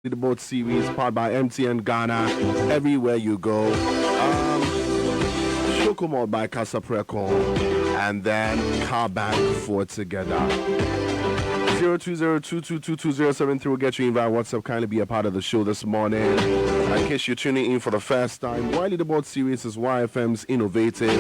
Leaderboard series powered by MTN Ghana. Everywhere you go. Shokomo by Casa Preco. And then Car Bank for together. 0202222073 will get you invite WhatsApp. Kindly be a part of the show this morning. In case you're tuning in for the first time, YLeaderBoard Series is YFM's innovative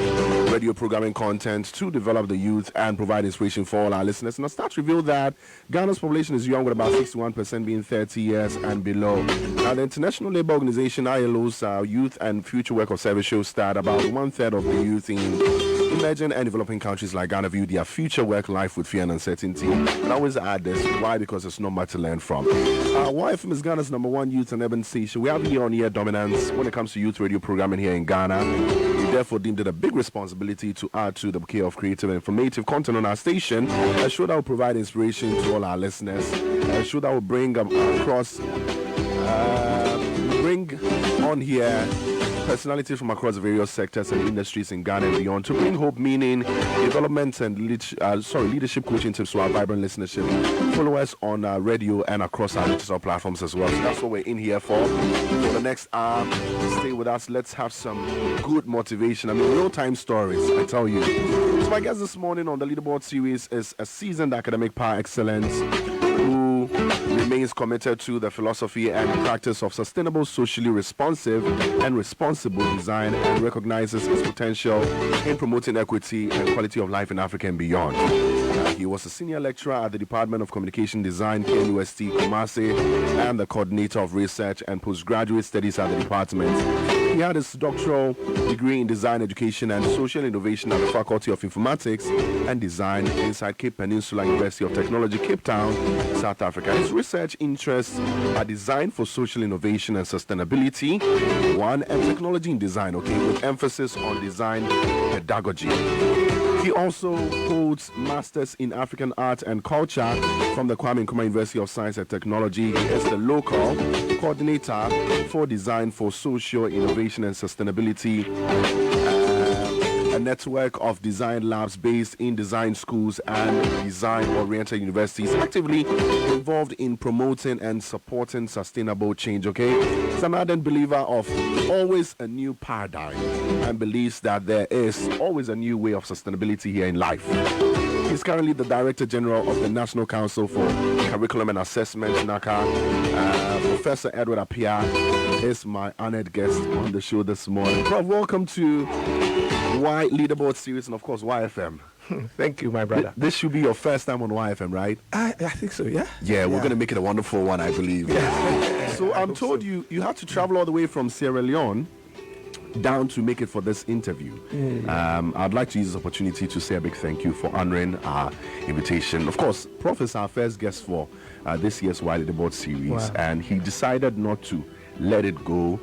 radio programming content to develop the youth and provide inspiration for all our listeners. And a stats reveal that Ghana's population is young, with about 61% being 30 years and below. Now, the International Labour Organization ILO's Youth and Future Work of Service shows that about 1/3 of the youth in emerging and developing countries like Ghana view their future work life with fear and uncertainty. And I always add this. Why? Because there's not much to learn from. YFM is Ghana's #1 youth and urban station. We have year-on-year dominance when it comes to youth radio programming here in Ghana. We therefore deemed it a big responsibility to add to the bouquet of creative and informative content on our station, a show that will provide inspiration to all our listeners, a show that will bring on here personalities from across the various sectors and industries in Ghana and beyond to bring hope, meaning, development, and leadership coaching tips to our vibrant listenership. Follow us on radio and across our digital platforms as well. So that's what we're in here for. For the next hour, stay with us. Let's have some good motivation. I mean, real-time stories, I tell you. So my guest this morning on the Leaderboard Series is a seasoned academic par excellence who remains committed to the philosophy and practice of sustainable, socially responsive and responsible design, and recognizes its potential in promoting equity and quality of life in Africa and beyond. He was a senior lecturer at the Department of Communication Design, KNUST, Kumasi, and the coordinator of research and postgraduate studies at the department. He had his doctoral degree in design education and social innovation at the Faculty of Informatics and Design inside Cape Peninsula University of Technology, Cape Town, South Africa. His research interests are design for social innovation and sustainability, and technology in design, with emphasis on design pedagogy. He also holds Masters in African Art and Culture from the Kwame Nkrumah University of Science and Technology. He is the local coordinator for design for social innovation and sustainability, a network of design labs based in design schools and design-oriented universities, actively involved in promoting and supporting sustainable change, He's an ardent believer of always a new paradigm and believes that there is always a new way of sustainability here in life. He's currently the Director General of the National Council for Curriculum and Assessment, NaCCA. Professor Edward Appiah is my honored guest on the show this morning. Prof, welcome to YLeaderBoard Series and, of course, YFM. Thank you, my brother. This should be your first time on YFM, right? I think so, yeah. Yeah, we're going to make it a wonderful one, I believe. Yeah. So I'm told you had to travel all the way from Sierra Leone down to make it for this interview. I'd like to use this opportunity to say a big thank you for honoring our invitation. Of course, Prof is our first guest for this year's YLeaderBoard Series, and he decided not to let it go.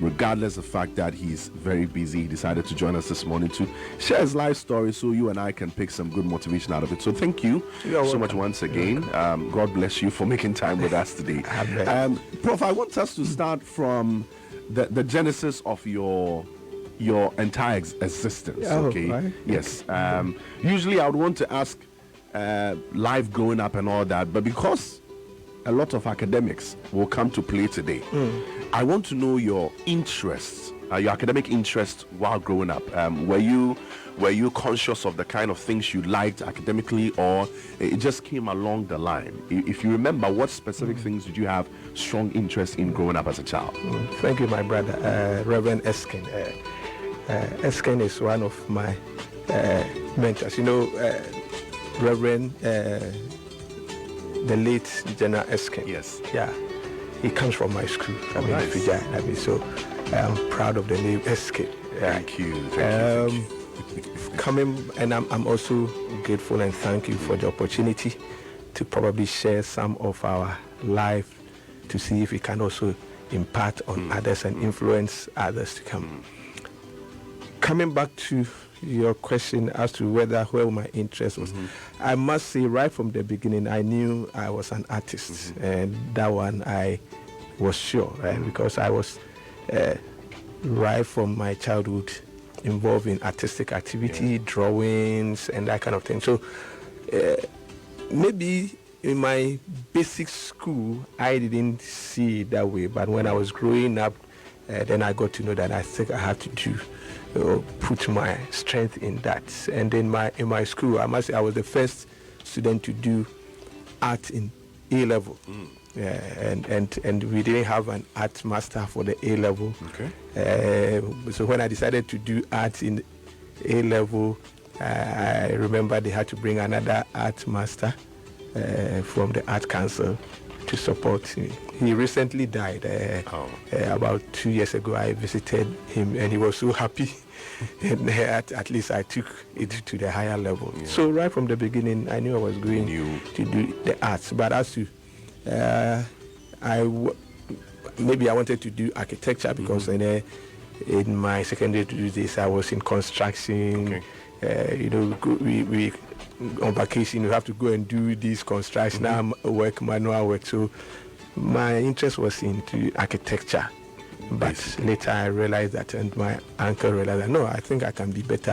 Regardless of the fact that he's very busy, he decided to join us this morning to share his life story so you and I can pick some good motivation out of it. So thank you so much once again. God bless you for making time with us today. Prof, I want us to start from the genesis of your entire existence. Right. Yes. Usually I would want to ask life growing up and all that, but because a lot of academics will come to play today, I want to know your interests, your academic interests while growing up. Were you conscious of the kind of things you liked academically, or it just came along the line? If you remember, what specific things did you have strong interest in growing up as a child? Thank you, my brother, Reverend Eskin. Eskin is one of my mentors. Reverend, the late General Eskin. Yes. Yeah. He comes from my school. Nice. So I'm proud of the name Eskin. Thank you. Coming, and I'm also grateful and thank you for the opportunity to probably share some of our life to see if we can also impart on others and influence others to come. Coming back to your question as to where my interest was, I must say right from the beginning I knew I was an artist, and that one I was sure, because I was right from my childhood involved in artistic activity, drawings and that kind of thing. So maybe in my basic school, I didn't see it that way. But when I was growing up, then I got to know that I think I have to put my strength in that. And in my school, I must say I was the first student to do art in A level. Yeah, and we didn't have an art master for the A level. Okay. So when I decided to do art in A level, I remember they had to bring another art master from the Art Council to support me. He recently died. About 2 years ago, I visited him, and he was so happy. And at least I took it to the higher level. Yeah. So right from the beginning, I knew I was going to do the arts. But as to maybe I wanted to do architecture because in my secondary days I was in construction. Okay. We on vacation you have to go and do this construction manual work. So my interest was into architecture. But later I realized that, and my uncle realized that, no, I think I can be better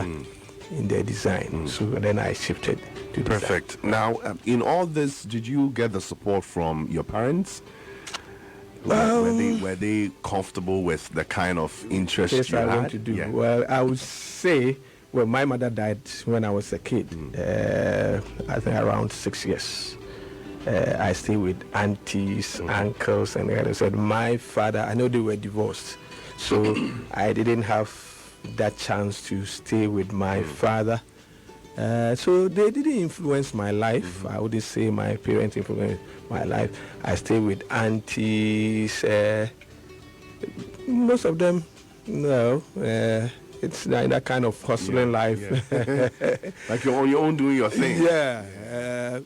in the design. So then I shifted to Perfect. design. Now, in all this, did you get the support from your parents? Were they comfortable with the kind of interest you I had? want to do? Yeah. Well, I would say, well, my mother died when I was a kid. I think around 6 years. I stayed with aunties, uncles, and I said my father, I know they were divorced, so I didn't have that chance to stay with my father. So they didn't influence my life. I wouldn't say my parents influenced my life. I stayed with aunties. Most of them, no. It's like that kind of hustling life. Yeah. Like you're on your own doing your thing. Yeah.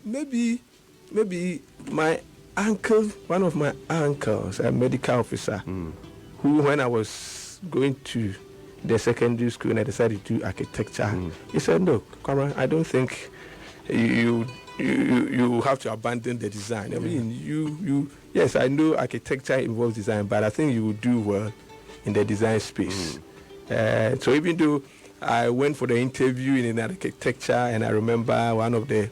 Maybe my uncle, one of my uncles, a medical officer, who when I was going to the secondary school and I decided to do architecture, he said, no, Kwara, I don't think you have to abandon the design. I mean, yes, I know architecture involves design, but I think you will do well in the design space. So even though I went for the interview in architecture, and I remember one of the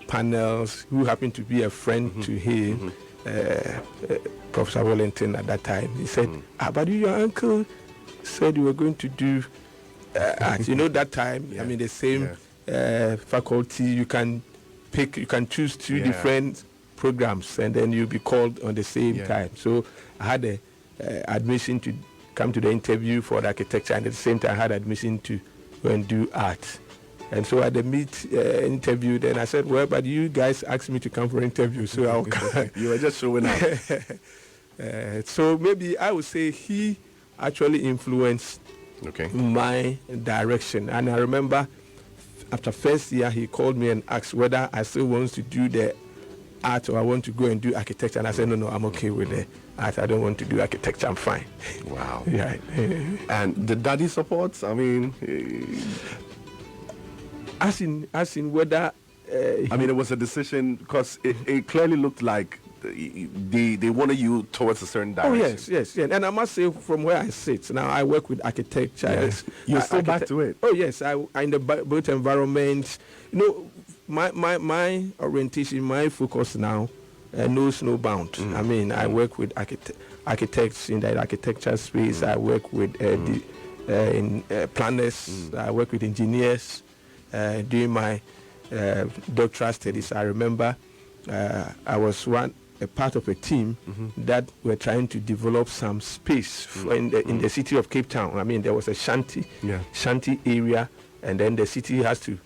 panels who happened to be a friend to him, Professor Wellington at that time, he said, but your uncle said you were going to do art. You know, that time, I mean, the same faculty, you can choose two different programs, and then you'll be called on the same time. So I had a admission to come to the interview for the architecture, and at the same time I had admission to go and do art. And so at the interview, then I said, well, but you guys asked me to come for an interview, so I'll come. You were just showing up. So maybe I would say he actually influenced my direction. And I remember after first year, he called me and asked whether I still want to do the art or I want to go and do architecture. And I said, no, I'm okay with the art. I don't want to do architecture. I'm fine. Wow. Yeah. And the daddy supports? I mean... As in whether... I mean, it was a decision because it clearly looked like they wanted you towards a certain direction. Oh, yes. And I must say, from where I sit, now I work with architecture. Yes. You're still back to it? Oh, yes. I in the built environment. You know, my orientation, my focus now, knows no bound. I mean, I work with architects in the architecture space. I work with planners. I work with engineers. During my doctoral studies, I remember I was a part of a team that were trying to develop some space in the city of Cape Town. I mean, there was a shanty area, and then the city has to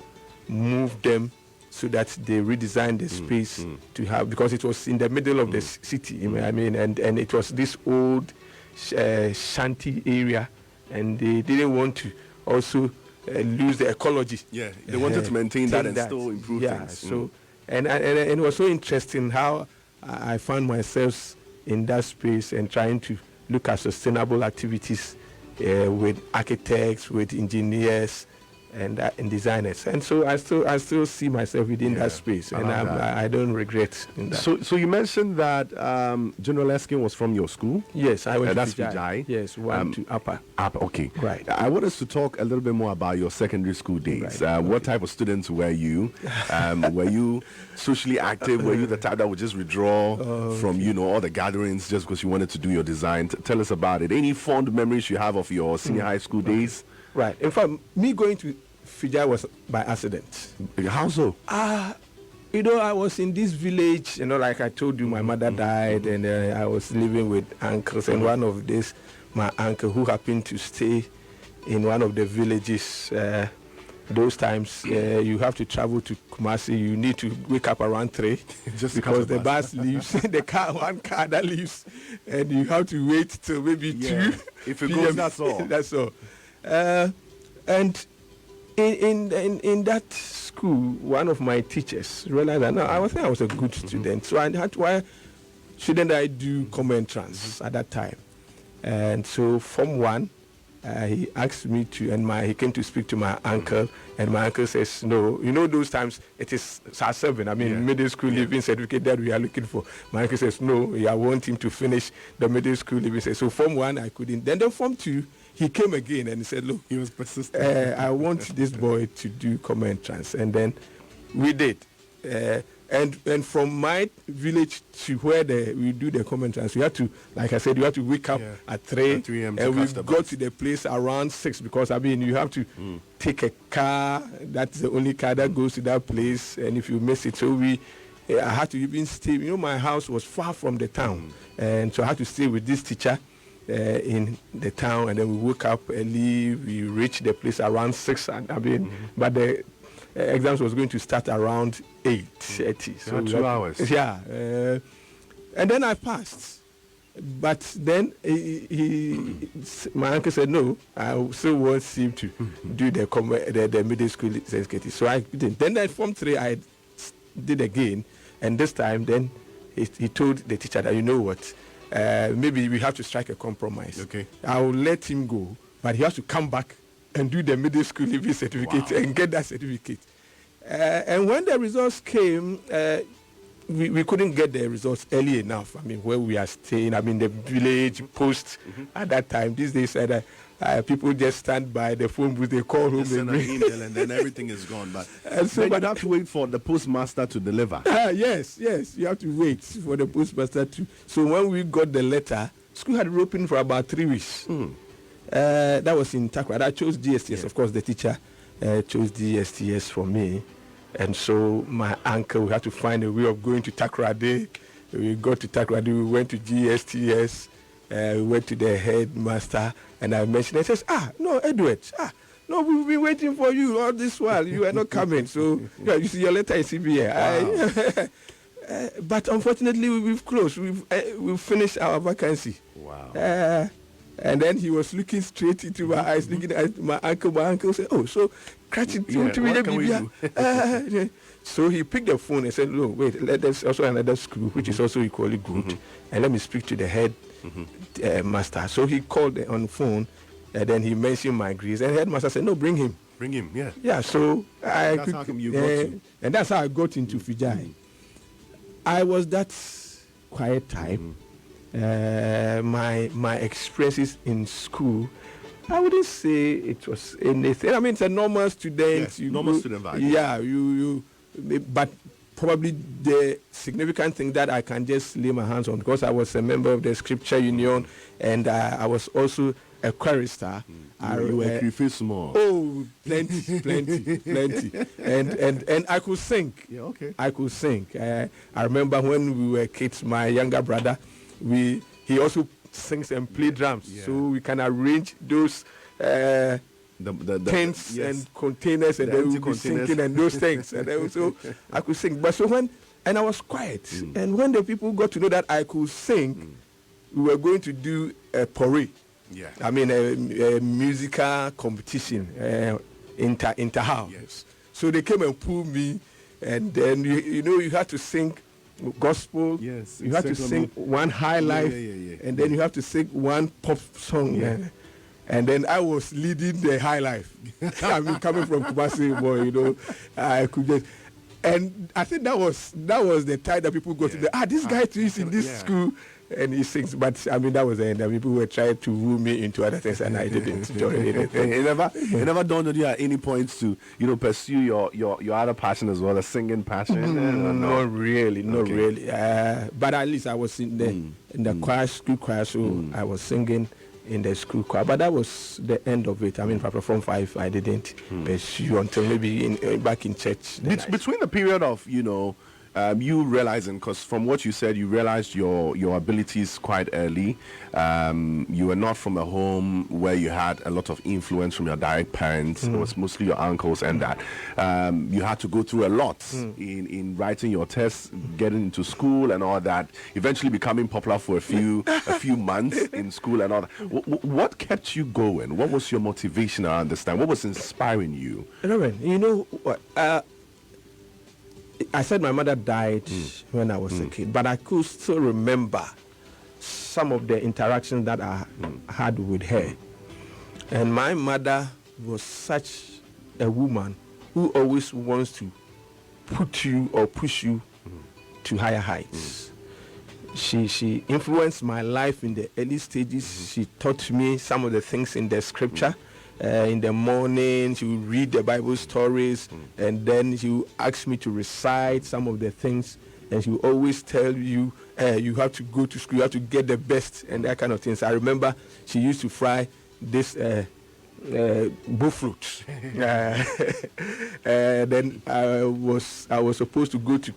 move them so that they redesign the space to have, because it was in the middle of the city. I mean, and it was this old shanty area, and they didn't want to also lose the ecology. Yeah, they wanted to maintain that and still improve things. So, and it was so interesting how I found myself in that space and trying to look at sustainable activities with architects, with engineers, and designers. And so I still see myself within that space, and I don't regret in that. So you mentioned that General Eskin was from your school? Yes, I went to that's Vijay. Vijay. Yes, went to Appiah. Okay. Right. I want us to talk a little bit more about your secondary school days. Right. What type of students were you? Were you socially active? Were you the type that would just withdraw from, all the gatherings just because you wanted to do your design? Tell us about it. Any fond memories you have of your senior high school days? Right. In fact, me going to Fijai was by accident. How so? I was in this village, like I told you, my mother died, and I was living with uncles, and one of these, my uncle, who happened to stay in one of the villages, those times you have to travel to Kumasi. You need to wake up around 3 just because the bus leaves, one car that leaves, and you have to wait till maybe 2 If it PM. goes, that's all. That's all. And in that school, one of my teachers realized that I was a good student, so I had to. Why shouldn't I do common entrance at that time? And so Form 1, he asked me to, and he came to speak to my uncle, and my uncle says, no, those times it is SAR7, middle school leaving certificate that we are looking for. My uncle says, no, I want him to finish the middle school leaving certificate. So Form 1, I couldn't. Then Form 2, he came again and he said, look, he was persistent. I want this boy to do common entrance. And then we did. And from my village to where we do the common entrance, you have to, like I said, you have to wake up at 3 a.m. and we got to the place around 6 because, you have to take a car. That's the only car that goes to that place. And if you miss it, so I had to even stay. My house was far from the town. And so I had to stay with this teacher in the town, and then we woke up early. We reached the place around 6, but the exams was going to start around 8:30. So 2 hours. Yeah, and then I passed. But then my uncle said, no, I still want him to do the middle school certificate. So I didn't. Then at Form 3, I did again, and this time then he told the teacher that, what, maybe we have to strike a compromise. Okay. I will let him go, but he has to come back and do the middle school leaving certificate and get that certificate. And when the results came, we couldn't get the results early enough. Where we are staying, the village post at that time. These days, people just stand by the phone booth, they call home, send an email, and then everything is gone. But so you'd have to wait for the postmaster to deliver. Yes, you have to wait for the postmaster to. So when we got the letter, school had opened for about 3 weeks. That was in Takrady. I chose DSTS. Of course, the teacher chose DSTS for me. And so my uncle, we had to find a way of going to Takrady. We got to Takrady, we went to GSTS, we went to the headmaster, and I mentioned, he says, no, Edward, no, we've been waiting for you all this while. You are not coming. So, you see, your letter is here. Wow. But unfortunately, we've closed. We've finished our vacancy. Wow. And then he was looking straight into my eyes, looking at my uncle. My uncle said, oh, so catch it. What can we do? So he picked the phone and said, no, wait, there's also another school, which is also equally good. And let me speak to the head master. So he called on the phone, and then he mentioned my grades. And the headmaster said, no, bring him. Bring him, yeah. Yeah, so that's how come you got to. And that's how I got into Fijai. I was that quiet type. My experiences in school, I wouldn't say it was anything. It's a normal student. Yes, normal student vibe. Yeah, but probably the significant thing that I can just lay my hands on, because I was a member of the Scripture Union, and I was also a chorister. You were a small. Oh, plenty. And I could sing. Yeah, okay. I could sing. I remember when we were kids, my younger brother, he also sings and play drums, so we can arrange those tents and containers, and then we'll be singing and those things. And then so I could sing. But I was quiet. And when the people got to know that I could sing, we were going to do a parade. Yeah. A musical competition, inter-house. Yes. So they came and pulled me, and then you had to sing gospel. Yes. You have to sing one high life, and then you have to sing one pop song. Yeah. And then I was leading the high life. I mean, coming from Kumasi, boy, you know, I could just. And I think that was the time that people go to this guy is in this school. And he sings, but I mean that was the end. People were trying to woo me into other things, and I didn't join it. It never dawned on you at any point to pursue your other passion as well, a singing passion. Not really. But at least I was in the choir, school choir, so I was singing in the school choir. But that was the end of it. I mean, from 5, I didn't pursue until maybe back in church. Between the period of you realizing, because from what you said, you realized your abilities quite early. You were not from a home where you had a lot of influence from your direct parents. It was mostly your uncles and that. You had to go through a lot in writing your tests, getting into school and all that, eventually becoming popular for a few months in school and all that. What kept you going? What was your motivation around this time? What was inspiring you? Reverend, you know what? I said my mother died when I was a kid, but I could still remember some of the interactions that I had with her. And my mother was such a woman who always wants to put you or push you to higher heights. She influenced my life in the early stages. She taught me some of the things in the scripture. In the morning, she would read the Bible stories, and then she would ask me to recite some of the things, and she would always tell you, you have to go to school, you have to get the best, and that kind of things. I remember she used to fry this bullfruit. Then I was supposed to go to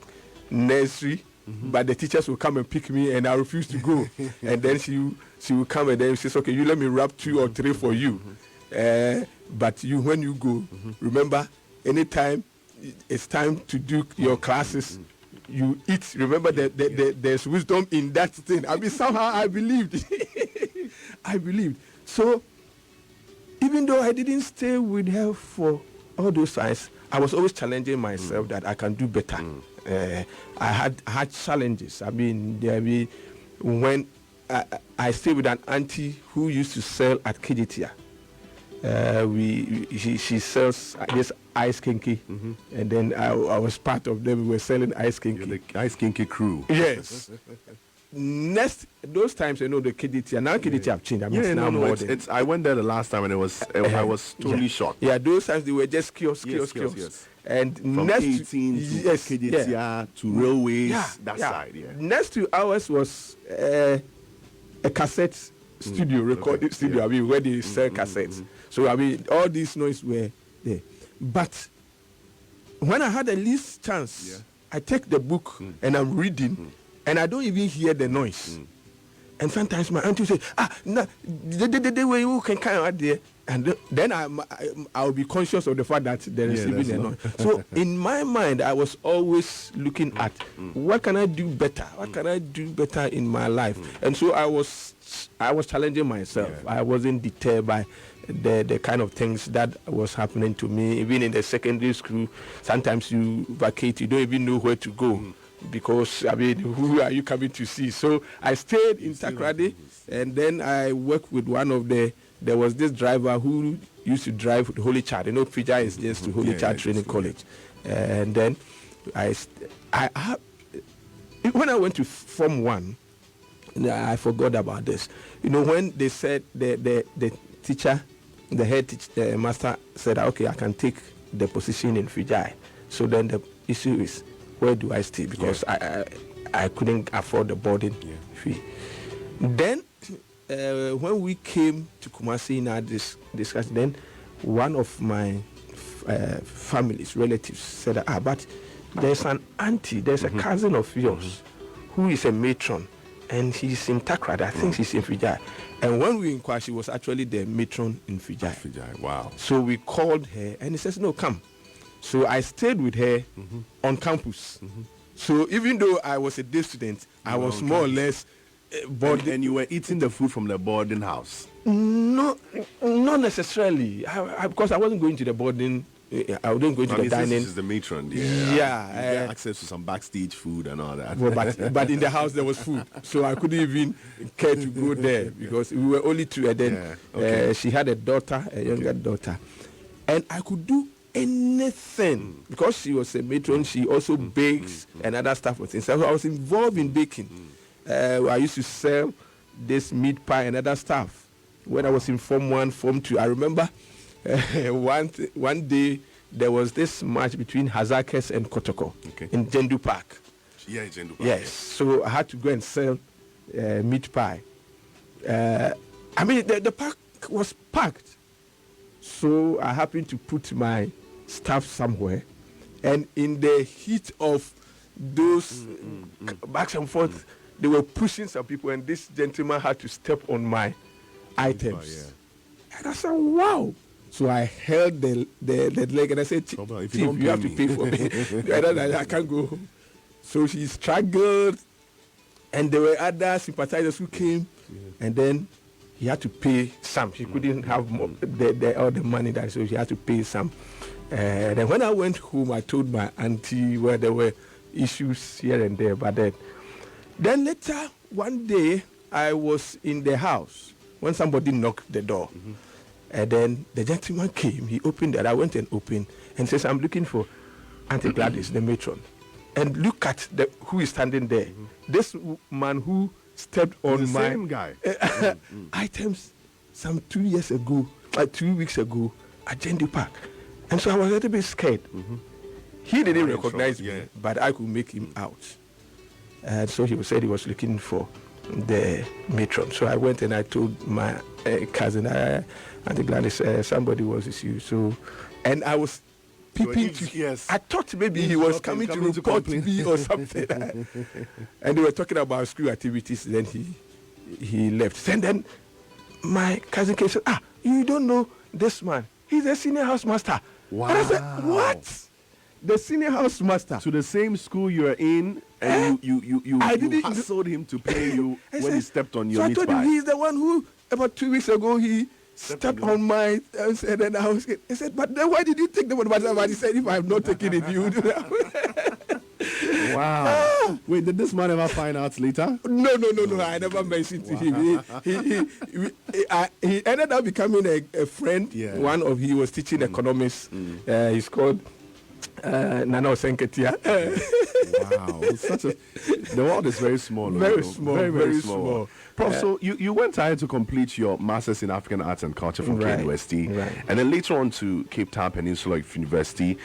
nursery, but the teachers will come and pick me, and I refused to go. And then she will come, and then she says, okay, you let me wrap 2 or 3 for you. But when you go, remember, anytime it's time to do your classes, you eat. Remember that there's wisdom in that thing. I mean, somehow I believed. I believed. So, even though I didn't stay with her for all those times, I was always challenging myself that I can do better. I had challenges. I mean, when I stayed with an auntie who used to sell at Kijitia. She sells this ice kinky, and then I was part of them. We were selling ice kinky. You're the ice kinky crew. Yes. Those times, the Kijitia. Now Kijitia have changed. I mean, I went there the last time, and I was totally shocked. Yeah, those times they were just kiosks. Yes. And from next 18 to Kijitia to railways, that side. Yeah. Next to ours was a cassette studio, recording studio. I mean, where they sell cassettes. So I mean, all these noise were there. But when I had the least chance, I take the book and I'm reading, and I don't even hear the noise. And sometimes my auntie will say, no, the way you can come out there. And then I'll be conscious of the fact that there is even a noise. So in my mind, I was always looking at what can I do better? What can I do better in my life? And so I was challenging myself. I wasn't deterred by the kind of things that was happening to me. Even in the secondary school, sometimes you vacate, you don't even know where to go. Because, I mean, who are you coming to see? So I stayed in Takoradi, and then I worked with there was this driver who used to drive the Holy Child. Fija is just to Holy Child Training College. And then when I went to Form 1, I forgot about this. When they said the teacher, the head teacher, the master said, okay, I can take the position in Fija. So then the issue is, where do I stay? Because I couldn't afford the boarding fee. Then when we came to Kumasi in our discussion, then one of my family's relatives said, but there's an auntie, there's a cousin of yours who is a matron, and he's in Takrad. I think she's in Fija. And when we inquired, she was actually the matron in Fija. Wow. So we called her, and he says, no, come. So I stayed with her on campus. So even though I was a day student, I was more or less boarding. And you were eating the food from the boarding house? No, not necessarily. Because I wasn't going to the boarding I wouldn't go into the dining. This is the matron. Yeah. Yeah. You get access to some backstage food and all that. Well, but in the house there was food, so I couldn't even care to go there because we were only two. And then she had a daughter, a younger daughter, and I could do anything because she was a matron. She also bakes and other stuff. So I was involved in baking. I used to sell this meat pie and other stuff when I was in Form 1, Form 2. I remember one day there was this match between Hazakes and Kotoko in Jendu Park. Yeah, Jendu Park. Yes, so I had to go and sell meat pie. I mean, the park was packed. So I happened to put my stuff somewhere. And in the heat of those back and forth, they were pushing some people, and this gentleman had to step on my items. And I said, wow. So I held the leg and I said, Chief, you have to pay for me. I can't go home. So she struggled, and there were other sympathizers who came, and then he had to pay some. He couldn't have all the money that, so he had to pay some. Then when I went home, I told my auntie where there were issues here and there. But then later, one day, I was in the house when somebody knocked the door. And then the gentleman came, he opened it. I went and opened and says, I'm looking for Auntie Gladys, the matron. And look at who is standing there. This man who stepped on my same guy. items some 2 weeks ago at Jendu Park. And so I was a little bit scared. He didn't recognize me, but I could make him out. And so he said he was looking for the matron. So I went and I told my cousin, Auntie Gladys, somebody was with you. So, and I was peeping I thought maybe he was coming to report me or something. And they were talking about school activities. Then he left. And then my cousin came and said, you don't know this man. He's a senior housemaster. Wow. And I said, what? The senior housemaster. To the same school you are in, and you hustled him to pay you when he stepped on your meat pie. So I told him he's the one who, about 2 weeks ago, he stepped on my, and then I said, but then why did you take the money? But he said, if I'm not taking it, you do that. Wow. Wait, did this man ever find out later? No. I never mentioned to him. He ended up becoming a friend. He was teaching economics. He's called Nana Osenketia. Wow. The world is very small. Very small. Prof, so you went ahead to complete your Masters in African Arts and Culture from University, and then later on to Cape Town Peninsula University,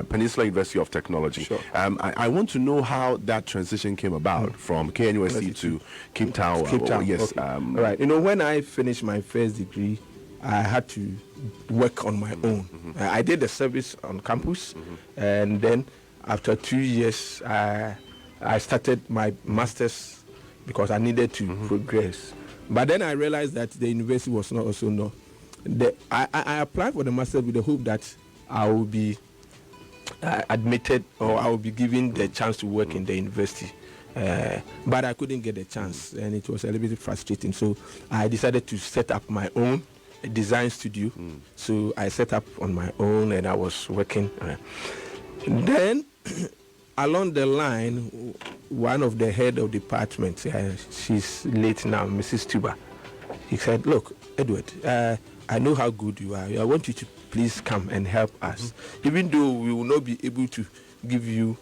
Peninsula University of Technology. Sure. I want to know how that transition came about from KNUST to Cape Town. Yes. Okay. Right. When I finished my first degree, I had to work on my own. I did the service on campus, and then after 2 years, I started my master's because I needed to progress. But then I realized that the university was not also no. I applied for the master's with the hope that I will be admitted or I will be given the chance to work in the university. But I couldn't get the chance, and it was a little bit frustrating. So I decided to set up my own design studio. So I set up on my own, and I was working. Then along the line, one of the head of department, she's late now, Mrs. Tuba, he said, look, Edward, I know how good you are. I want you to please come and help us. Even though we will not be able to give you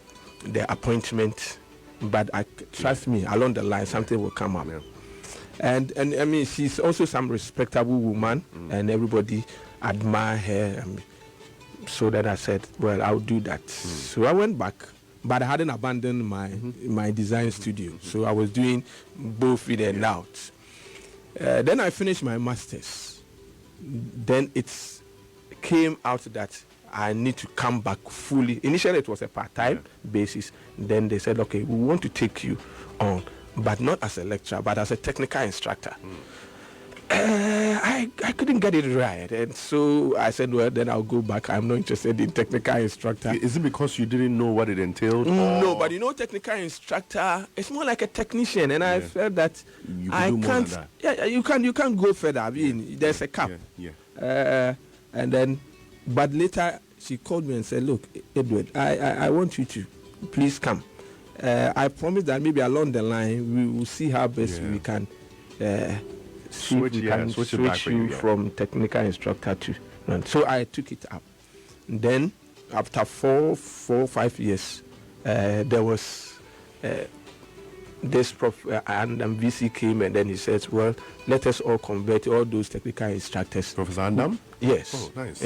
the appointment, but trust me, along the line, something will come up. And I mean, she's also some respectable woman, and everybody admire her. So then I said, well, I'll do that. So I went back, but I hadn't abandoned my design studio. So I was doing both in and out. Then I finished my master's. Then it came out that I need to come back fully. Initially, it was a part-time basis. Then they said, okay, we want to take you on, but not as a lecturer, but as a technical instructor. I couldn't get it right, and so I said, well, then I'll go back. I'm not interested in technical instructor. Is it because you didn't know what it entailed? No, but technical instructor, it's more like a technician, and I felt that I can't. Yeah, you can't go further. I mean, there's a cap. And then, but later she called me and said, look, Edward, I want you to please come. I promise that maybe along the line we will see how best we can switch you from technical instructor to none. So I took it up. Then after 5 years, there was this Prof and VC came, and then he says, well, let us all convert all those technical instructors. Professor Andam? Yes. Oh, nice.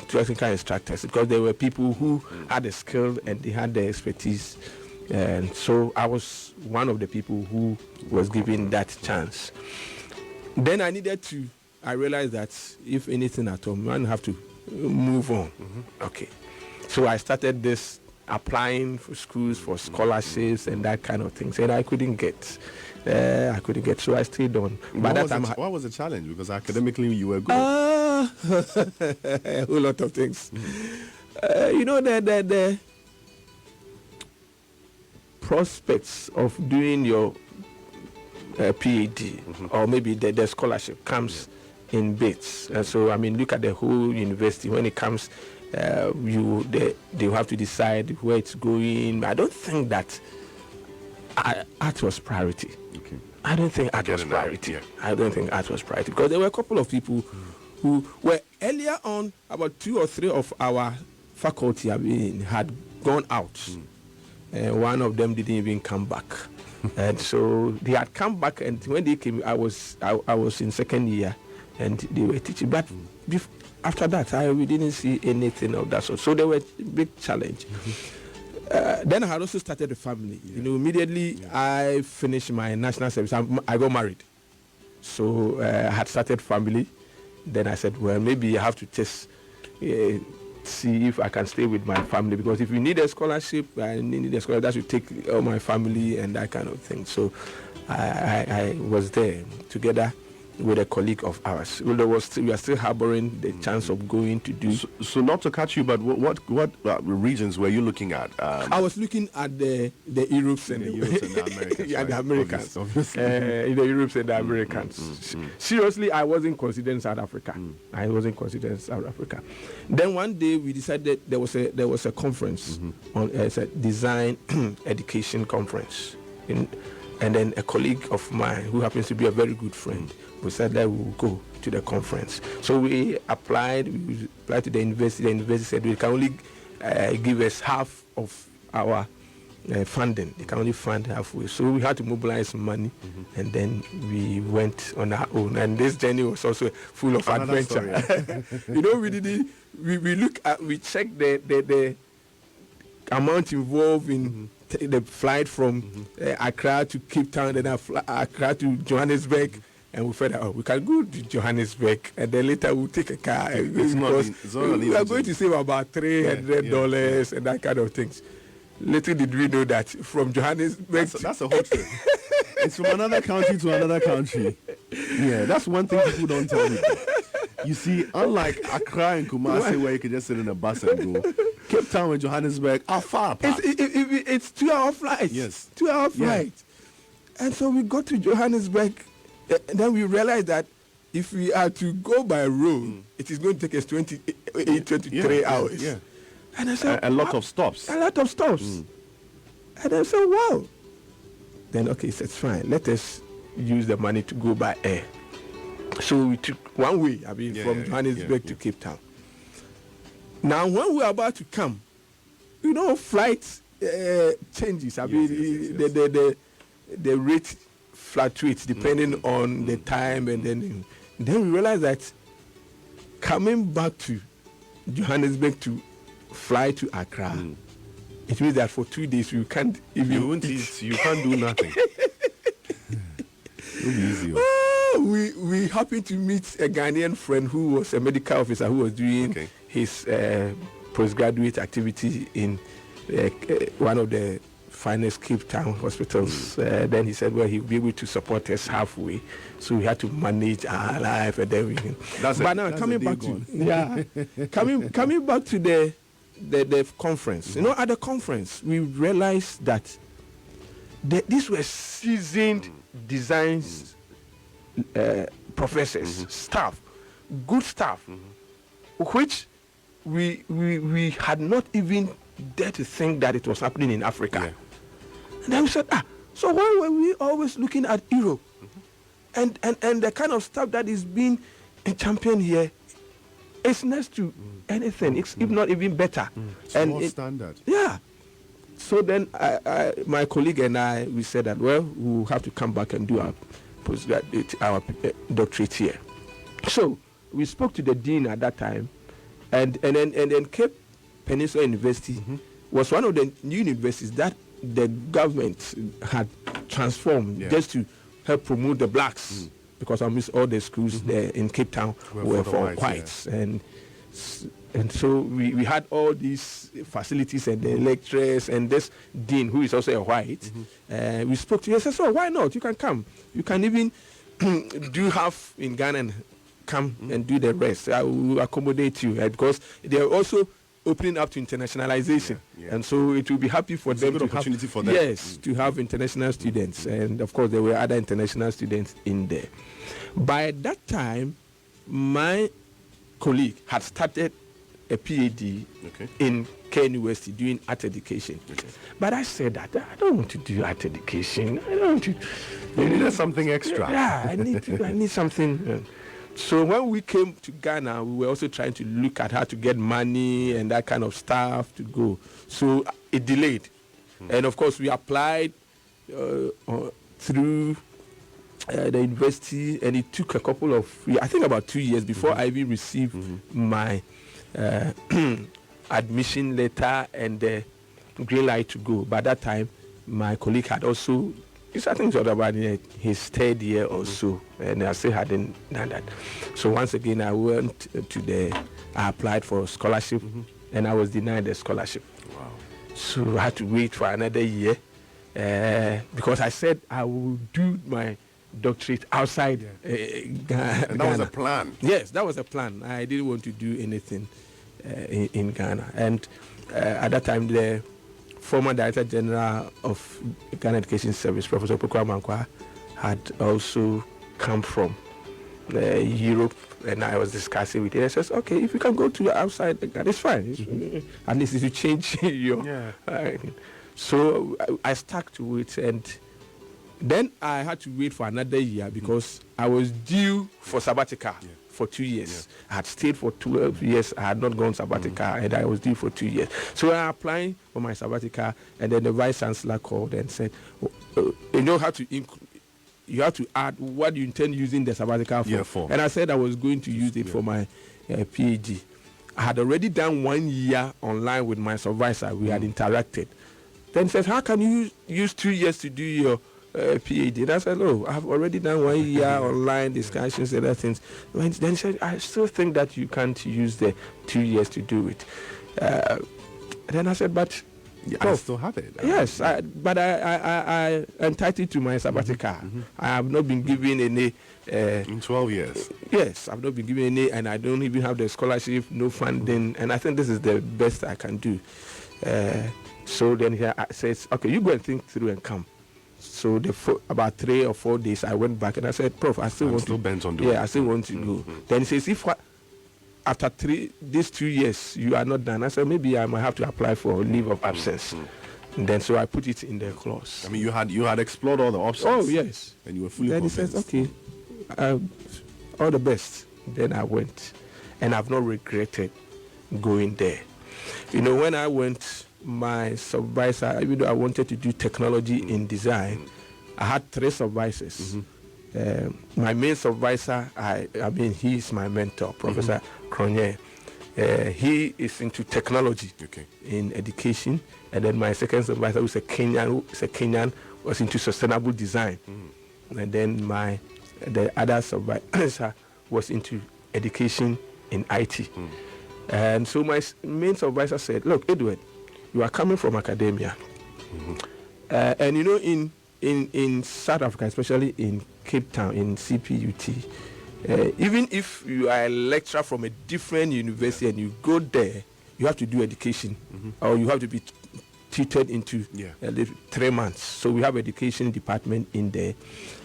Technical instructors, because there were people who had the skill and they had the expertise. And so I was one of the people who was given that chance. Then I realized that if anything at all, man have to move on. Okay. So I started this applying for schools for scholarships and that kind of things, and I couldn't get. So I stayed on. By that time, what was the challenge? Because academically you were good. A whole lot of things. The prospects of doing your PhD or maybe the scholarship comes in bits. And so, I mean, look at the whole university. When it comes, they have to decide where it's going. I don't think that art was priority. Okay. I don't think art was priority. I don't think art was priority, because there were a couple of people who were earlier on, about 2 or 3 of our faculty had gone out. One of them didn't even come back. And so they had come back, and when they came, I was in second year, and they were teaching. But after that, we didn't see anything of that sort. So there was a big challenge. Then I had also started a family. Immediately I finished my national service. I got married. So I had started family. Then I said, well, maybe I have to test, see if I can stay with my family, because if you need a scholarship, that should take all my family and that kind of thing. So I was there together with a colleague of ours. We are still harboring the chance of going to do. So not to catch you, but what regions were you looking at? I was looking at the Europes and the Americans. Yeah, the Americans. Obviously. The Europes and the Americans. Seriously, I wasn't considering South Africa. Then one day we decided there was a conference on a design education conference. And then a colleague of mine, who happens to be a very good friend, we said that we will go to the conference. So we applied to the university. The university said we can only give us half of our funding. They can only fund halfway. So we had to mobilize money, and then we went on our own. And this journey was also full of adventure. We checked the amount involved in the flight from Accra to Cape Town, then Accra to Johannesburg, and we felt that we can go to Johannesburg, and then later we'll take a car. We are going to save about $300 and that kind of things. Little did we know that from Johannesburg, that's a hot trip. It's from another country to another country. Yeah, that's one thing people don't tell me. You see, unlike Accra and Kumasi, where you can just sit in a bus and go, Cape Town and Johannesburg are far apart. It's 2-hour flight. Yes. 2-hour flight. Yeah. And so we got to Johannesburg, and then we realized that if we are to go by road, it is going to take us 23 hours. Yeah. And I said, a lot of stops. And I said, wow. Then, okay, so it's fine. Let us use the money to go by air. So we took one way, from Johannesburg to Cape Town. Now, when we were about to come, flight changes. The rate fluctuates depending on the time, and then we realized that coming back to Johannesburg to fly to Accra, it means that for 2 days you can't even eat. You can't do nothing. It'll be easy. We happened to meet a Ghanaian friend who was a medical officer who was doing his postgraduate activity in one of the finest Cape Town hospitals. Then he said, well, he'll be able to support us halfway. So we had to manage our life and everything. Coming back to the conference. At the conference, we realized that these were seasoned designs professors, staff, good staff, which we had not even dared to think that it was happening in Africa. Yeah. And then we said, so why were we always looking at Europe? And the kind of stuff that is being championed here is next to anything. It's if not even better. And more standard. Yeah. So then my colleague and I, we said that, well, we'll have to come back and do our postgraduate, our doctorate here. So we spoke to the dean at that time, and then Cape Peninsula University was one of the new universities that the government had transformed just to help promote the blacks, because almost all the schools there in Cape Town were for whites. Yeah. And so we had all these facilities and the lecturers and this dean who is also a white. We spoke to him and said, so why not? You can come. You can even do half in Ghana and come and do the rest. I will accommodate you, because they are also opening up to internationalization. And so it will be happy for them to opportunity for them. Yes, to have international students. And of course there were other international students in there. By that time, my colleague had started a PhD in Kenya University doing art education. But I said that I don't want to do art education. I don't want to. You needed something extra. Yeah, I need something. So when we came to Ghana, we were also trying to look at how to get money and that kind of stuff to go. So it delayed. And of course, we applied through the university, and it took a couple of, I think about 2 years before I even received my admission letter and the green light to go. By that time, my colleague had also, I think it was about his third year or so, and I still hadn't done that. So once again, I went I applied for a scholarship, and I was denied the scholarship. Wow. So I had to wait for another year, because I said I would do my doctorate outside Ghana. And that was a plan. Yes, that was a plan. I didn't want to do anything in Ghana. And at that time, the former Director General of Ghana Education Service, Professor Pukwa Mankwa, had also come from Europe, and I was discussing with him. I said, okay, if you can go to outside Ghana, it's fine. At least if you change your... So I stuck to it, and then I had to wait for another year because I was due for sabbatical for 2 years. I had stayed for 12 years. I had not gone sabbatical, and I was due for 2 years. So I applied for my sabbatical, and then the Vice Chancellor called and said, you know how to you have to add what you intend using the sabbatical for. And I said I was going to use it for my PhD. I had already done 1 year online with my supervisor. We had interacted. Then he said, how can you use 2 years to do your PhD? And I said, I have already done 1 year online discussions and other things. Then he said, I still think that you can't use the 2 years to do it. Then I said, but I still have it. Yes, but I entitled to my sabbatical. I have not been given any... in 12 years? Yes, I've not been given any, and I don't even have the scholarship, no funding, and I think this is the best I can do. So then he says, okay, you go and think through and come. So about 3 or 4 days, I went back and I said, Prof, I still bent on doing it. I still want to go. Then he says, if after these 2 years you are not done, I said, maybe I might have to apply for a leave of absence. And then so I put it in the clause. I mean, you had explored all the options. Oh, yes. And you were fully convinced. Then he says, okay, all the best. Then I went. And I've not regretted going there. You know, when I went, my supervisor, even though I wanted to do technology in design, I had 3 supervisors. My main supervisor, I mean, he's my mentor, Professor Kronye. He is into technology in education. And then my second supervisor, who's a Kenyan, was into sustainable design. And then the other supervisor was into education in IT. And so my main supervisor said, look, Edward, you are coming from academia. And you know, in South Africa, especially in Cape Town, in CPUT, even if you are a lecturer from a different university and you go there, you have to do education, or you have to be tutored into 3 months. So we have education department in there.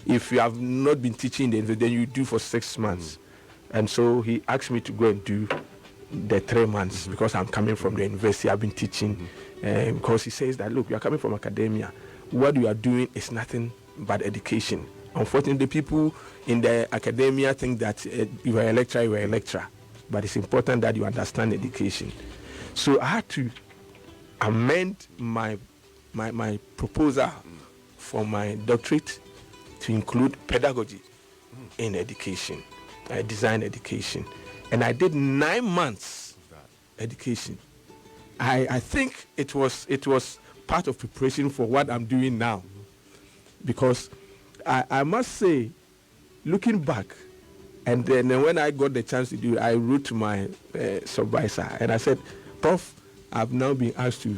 If you have not been teaching, then you do for 6 months. And so he asked me to go and do the 3 months because I'm coming from the university. I've been teaching because he says that, look, you are coming from academia. What you are doing is nothing but education. Unfortunately, people in the academia think that you are a lecturer, but it's important that you understand education. So I had to amend my proposal for my doctorate to include pedagogy in education, design education. And I did 9 months education. I think it was part of preparation for what I'm doing now. Because I must say, looking back, and then when I got the chance to do it, I wrote to my supervisor and I said, Prof, I've now been asked to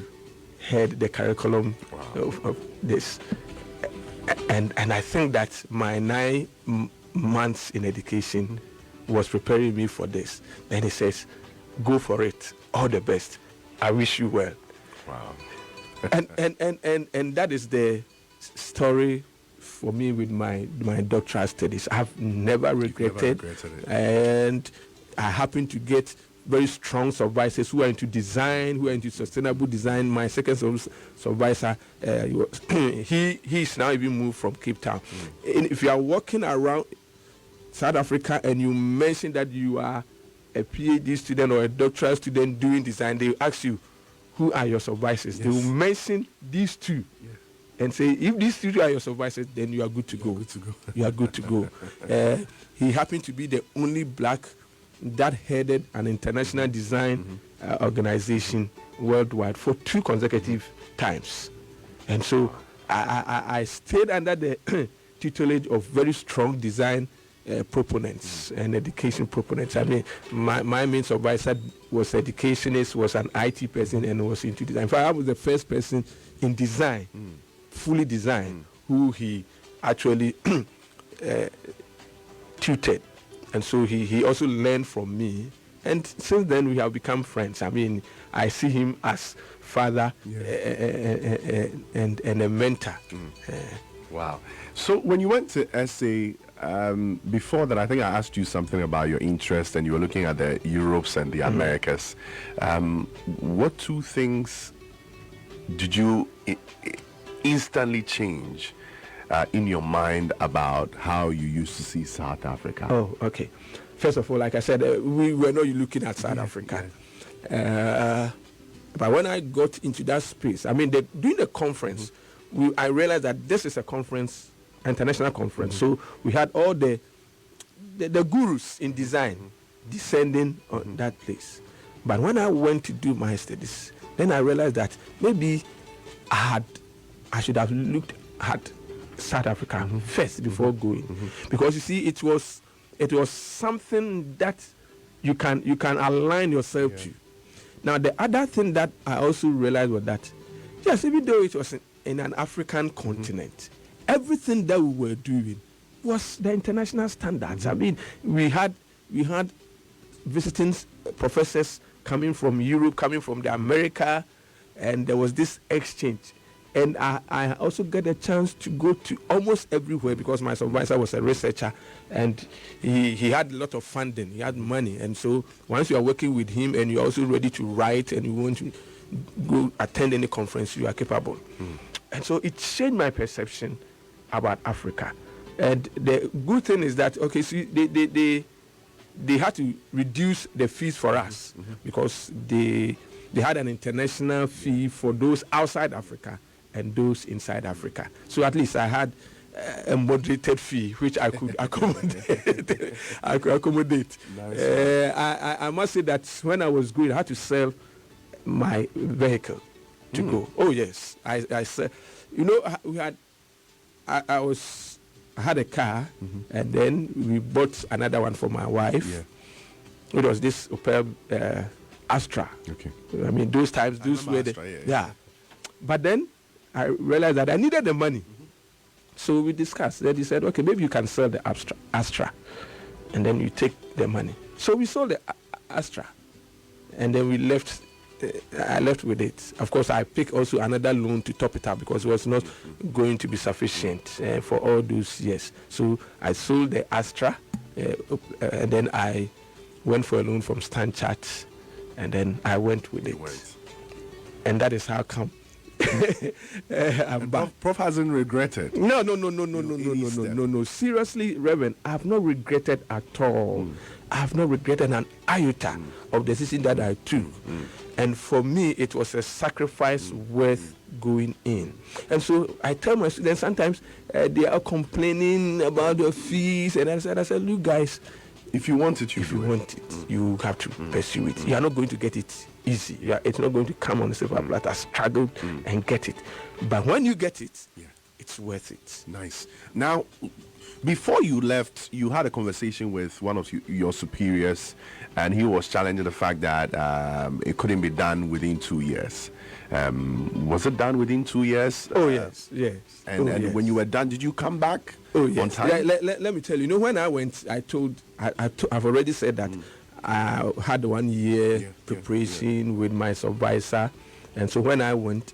head the curriculum of this. And I think that my 9 months in education was preparing me for this. Then he says, go for it. All the best. I wish you well. Wow. and that is the story for me with my doctoral studies. I've never regretted it. And I happen to get very strong supervisors who are into design, who are into sustainable design. My second supervisor, he's now even moved from Cape Town. And if you are walking around South Africa and you mention that you are a PhD student or a doctoral student doing design, they will ask you, who are your supervisors? Yes. They will mention these two. Yeah. And say, if these two are your supervisors, then you are good to go. You are good to go. He happened to be the only black that headed an international design organization worldwide for 2 consecutive times. And so I stayed under the tutelage of very strong design proponents and education proponents. I mean, my main supervisor was educationist, was an IT person, and was into design. In fact, I was the first person in design, fully design, who he actually tutored. And so he also learned from me. And since then, we have become friends. I mean, I see him as father and a mentor. Wow. So when you went to SA, before that, I think I asked you something about your interest, and you were looking at the Europes and the Americas. What 2 things did you instantly change in your mind about how you used to see South Africa? Oh, okay. First of all, like I said, we were not looking at South Africa. But when I got into that space, I mean, during the conference, I realized that this is a conference, international conference. So we had all the gurus in design descending on that place. But when I went to do my studies, then I realized that maybe I should have looked at South Africa first before going, because you see, it was something that you can align yourself to. Now, the other thing that I also realized was that, yes, even though it was in an African continent, everything that we were doing was the international standards. I mean, we had visiting professors coming from Europe, coming from the America, and there was this exchange. And I also got a chance to go to almost everywhere because my supervisor was a researcher, and he had a lot of funding. He had money. And so once you are working with him and you're also ready to write and you want to go attend any conference, you are capable. And so it changed my perception about Africa. And the good thing is that, okay, so they had to reduce the fees for us because they had an international fee for those outside Africa and those inside Africa. So at least I had a moderated fee, which I could accommodate. Nice. I must say that when I was going, I had to sell my vehicle to go. Oh yes, I said, you know, I had a car, and then we bought another one for my wife. Yeah. It was this Opel Astra. Okay. I mean, those times, those were yeah. But then I realized that I needed the money. So we discussed. Then he said, okay, maybe you can sell the Astra, and then you take the money. So we sold the Astra, and then we left. I left with it. Of course, I picked also another loan to top it up because it was not going to be sufficient for all those years. So I sold the Astra, and then I went for a loan from Stan Chart And then I went with it. And that is how come I'm back. Prof hasn't regretted. No. Seriously, Reverend, I have not regretted at all. I have not regretted an iota of the decision that I took. And for me, it was a sacrifice worth going in. And so I tell my students sometimes they are complaining about the fees, and I said, look, guys, if you want it, you have to pursue it. You are not going to get it easy. It's not going to come on a silver platter. Struggle and get it. But when you get it, it's worth it. Nice. Now, before you left, you had a conversation with one of your superiors, and he was challenging the fact that it couldn't be done within 2 years. Was it done within 2 years? Oh, yes. And when you were done, did you come back? Oh, yes. On time? Let me tell you, when I went, I've already said that I had 1 year preparation with my supervisor. And so when I went,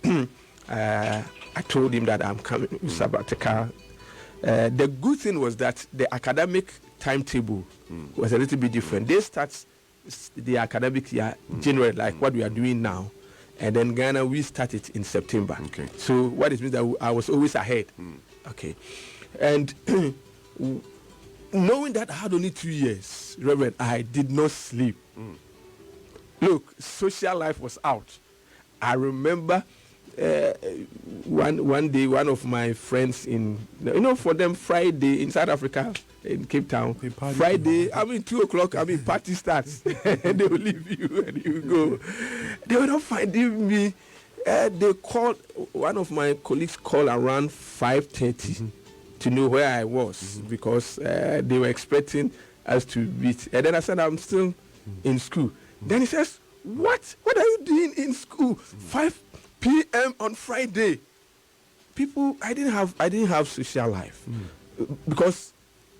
I told him that I'm coming with sabbatical. The good thing was that the academic timetable was a little bit different. They start the academic year January, like what we are doing now. And then Ghana, we started in September. Okay. So what it means that I was always ahead. Okay. And knowing that I had only 2 years, Reverend, I did not sleep. Look, social life was out. I remember one day, one of my friends for them, Friday in South Africa, in Cape Town, Friday, 2 o'clock, party starts. They will leave you and you go. They were not finding me. They called, one of my colleagues called around 5:30 to know where I was because they were expecting us to meet. And then I said, I'm still in school. Then he says, what are you doing in school? 5 p.m. on Friday. People, I didn't have social life because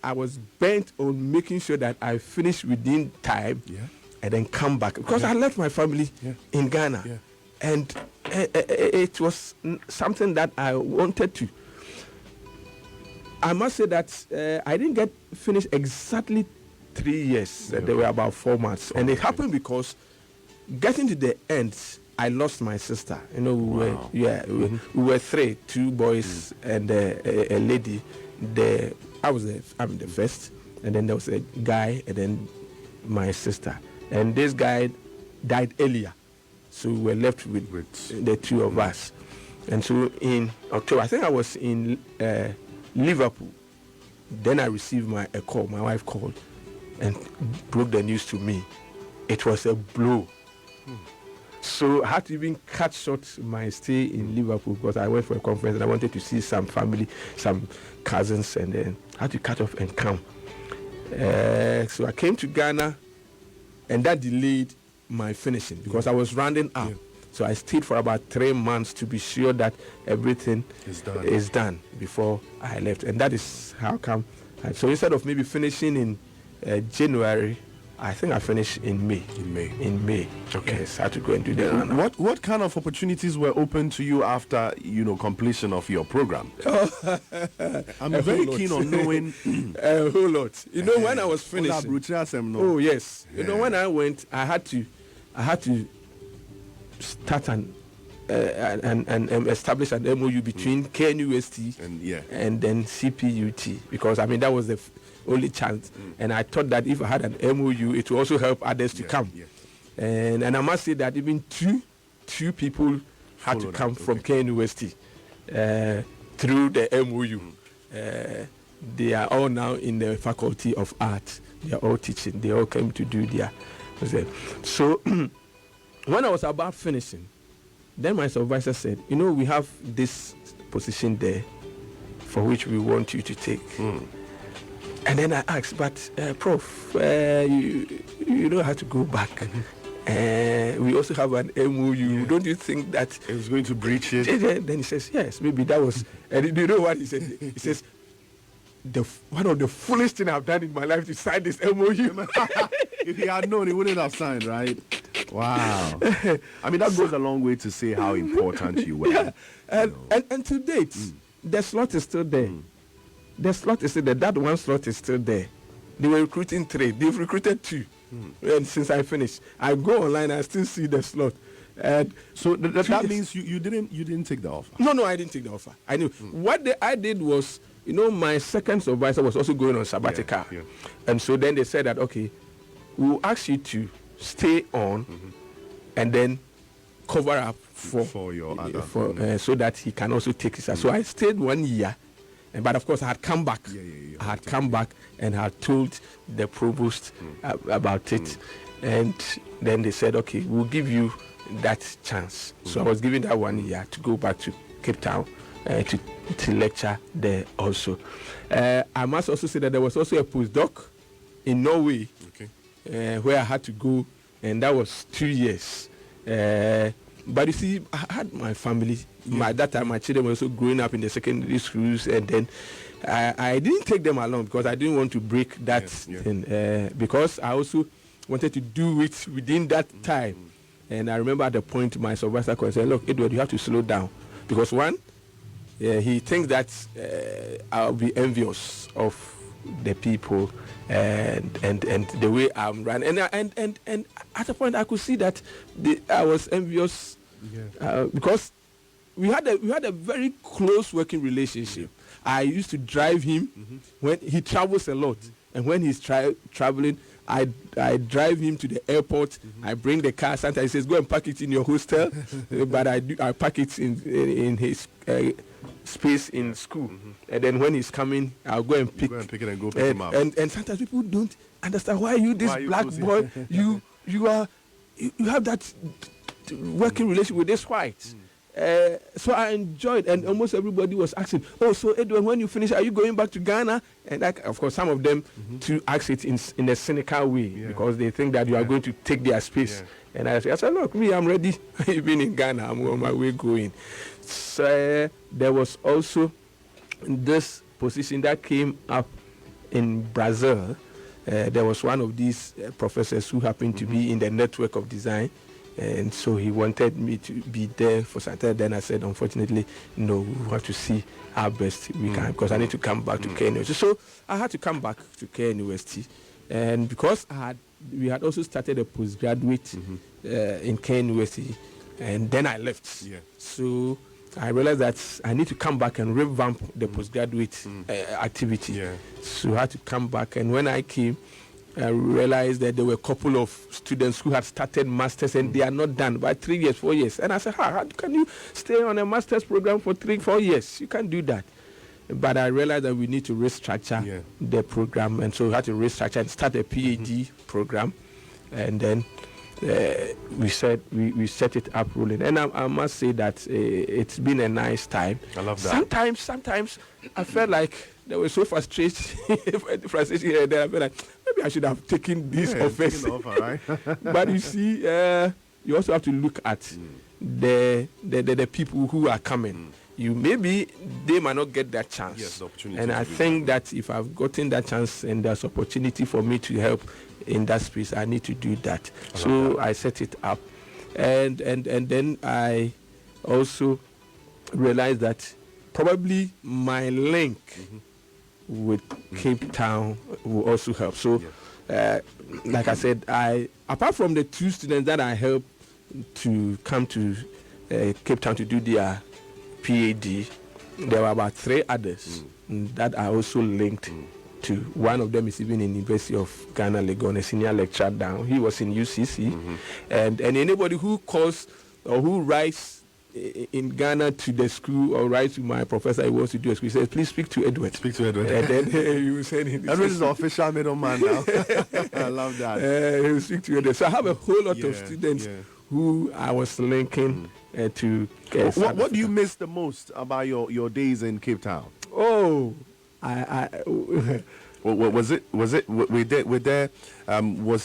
I was bent on making sure that I finish within time and then come back because I left my family in Ghana and it was something that I wanted to. I must say that I didn't get finished exactly 3 years. There were about 4 months, and it happened because getting to the end, I lost my sister. We were 3, 2 boys and a lady. I'm the first, and then there was a guy, and then my sister. And this guy died earlier, so we were left with the 2 of us. And so in October, I think I was in Liverpool. Then I received a call. My wife called and broke the news to me. It was a blow. So I had to even cut short my stay in Liverpool because I went for a conference and I wanted to see some family, some cousins, and then I had to cut off and come. So I came to Ghana, and that delayed my finishing because I was rounding up. So I stayed for about 3 months to be sure that everything is done before I left. And that is how come. So instead of maybe finishing in January, I think I finished in May. In May. Okay. Yes, I had to go and do that. What kind of opportunities were open to you after completion of your program? I'm very keen on knowing a whole lot. When I was finishing. Oh yes. When I went, I had to start and establish an MOU between KNUST and then CPUT because that was the only chance. And I thought that if I had an MOU, it would also help others to come. And I must say that even two people had to come from KNUST through the MOU. They are all now in the Faculty of Art. They are all teaching. They all came to do their. So when I was about finishing, then my supervisor said, we have this position there for which we want you to take. And then I asked, but Prof, you don't have to go back. We also have an MOU. Don't you think that it was going to breach it? Then he says, yes, maybe that was. And do you know what he said? He says, one of the foolish things I've done in my life to sign this MOU. If he had known, he wouldn't have signed, right? Wow. That goes a long way to say how important you were. And to date, the slot is still there. The slot is still there. That one slot is still there. They were recruiting 3. They've recruited 2. And since I finished, I go online, I still see the slot. And so that means you didn't take the offer. No, I didn't take the offer. I knew what I did was, my second supervisor was also going on sabbatical, and so then they said that okay, we'll ask you to stay on, and then cover up for your other so that he can also take his. So I stayed 1 year, but of course I had come back. I had come back and had told the provost about it, and then they said, okay, we'll give you that chance. So I was given that 1 year to go back to Cape Town to lecture there also. I must also say that there was also a postdoc in Norway, where I had to go, and that was 2 years. But you see, I had my family. At that time, my children were also growing up in the secondary schools, and then I didn't take them along because I didn't want to break that thing. Because I also wanted to do it within that time. And I remember at the point my supervisor said, "Look, Edward, you have to slow down, because one, he thinks that I'll be envious of the people and the way I'm running." And at a point I could see that I was envious because we had a very close working relationship. I used to drive him when he travels a lot, and when he's traveling, I drive him to the airport. I bring the car. Sometimes he says, "Go and park it in your hostel," but I park it in his space in school. And then when he's coming, I'll go and pick it and go pick him up. And sometimes people don't understand why this black boy you have that working relationship with this white. So I enjoyed, and almost everybody was asking, "Oh, so Edwin, when you finish, are you going back to Ghana?" And of course, some of them to ask it in a cynical way because they think that you are going to take their space. And I said, "Look, I'm ready. I've been in Ghana. I'm on my way going." So there was also this position that came up in Brazil. There was one of these professors who happened to be in the network of design. And so he wanted me to be there for some time. Then I said, unfortunately, no, we have to see how best we can, because I need to come back to K University. So I had to come back to K University. And because we had also started a postgraduate in K University, and then I left. So I realized that I need to come back and revamp the postgraduate activity. So I had to come back. And when I came, I realized that there were a couple of students who had started masters and they are not done by 3 years, 4 years. And I said, how can you stay on a master's program for 3, 4 years? You can't do that. But I realized that we need to restructure the program. And so we had to restructure and start a PhD program. And then we set it up rolling. And I must say that it's been a nice time. I love that. Sometimes I felt like there was so frustration here and there. I felt like maybe I should have taken this offense. Right? But you see, you also have to look at the people who are coming. Maybe they might not get that chance. Yes, the opportunity. And I think that if I've gotten that chance and there's opportunity for me to help in that space, I need to do that. So I set it up, and then I also realized that probably my link with Cape Town will also help. So, like I said, apart from the 2 students that I helped to come to Cape Town to do their PhD, there were about 3 others that are also linked to. One of them is even in University of Ghana, Legon, a senior lecturer down. He was in UCC. And anybody who calls or who writes in Ghana to the school or writes to my professor he wants to do a school, he says, "Please speak to Edward." Speak to Edward. And then he will send him. Edward is the official middleman now. I love that. He will speak to Edward. So I have a whole lot of students who I was linking to. What do you miss the most about your days in Cape Town? Oh, was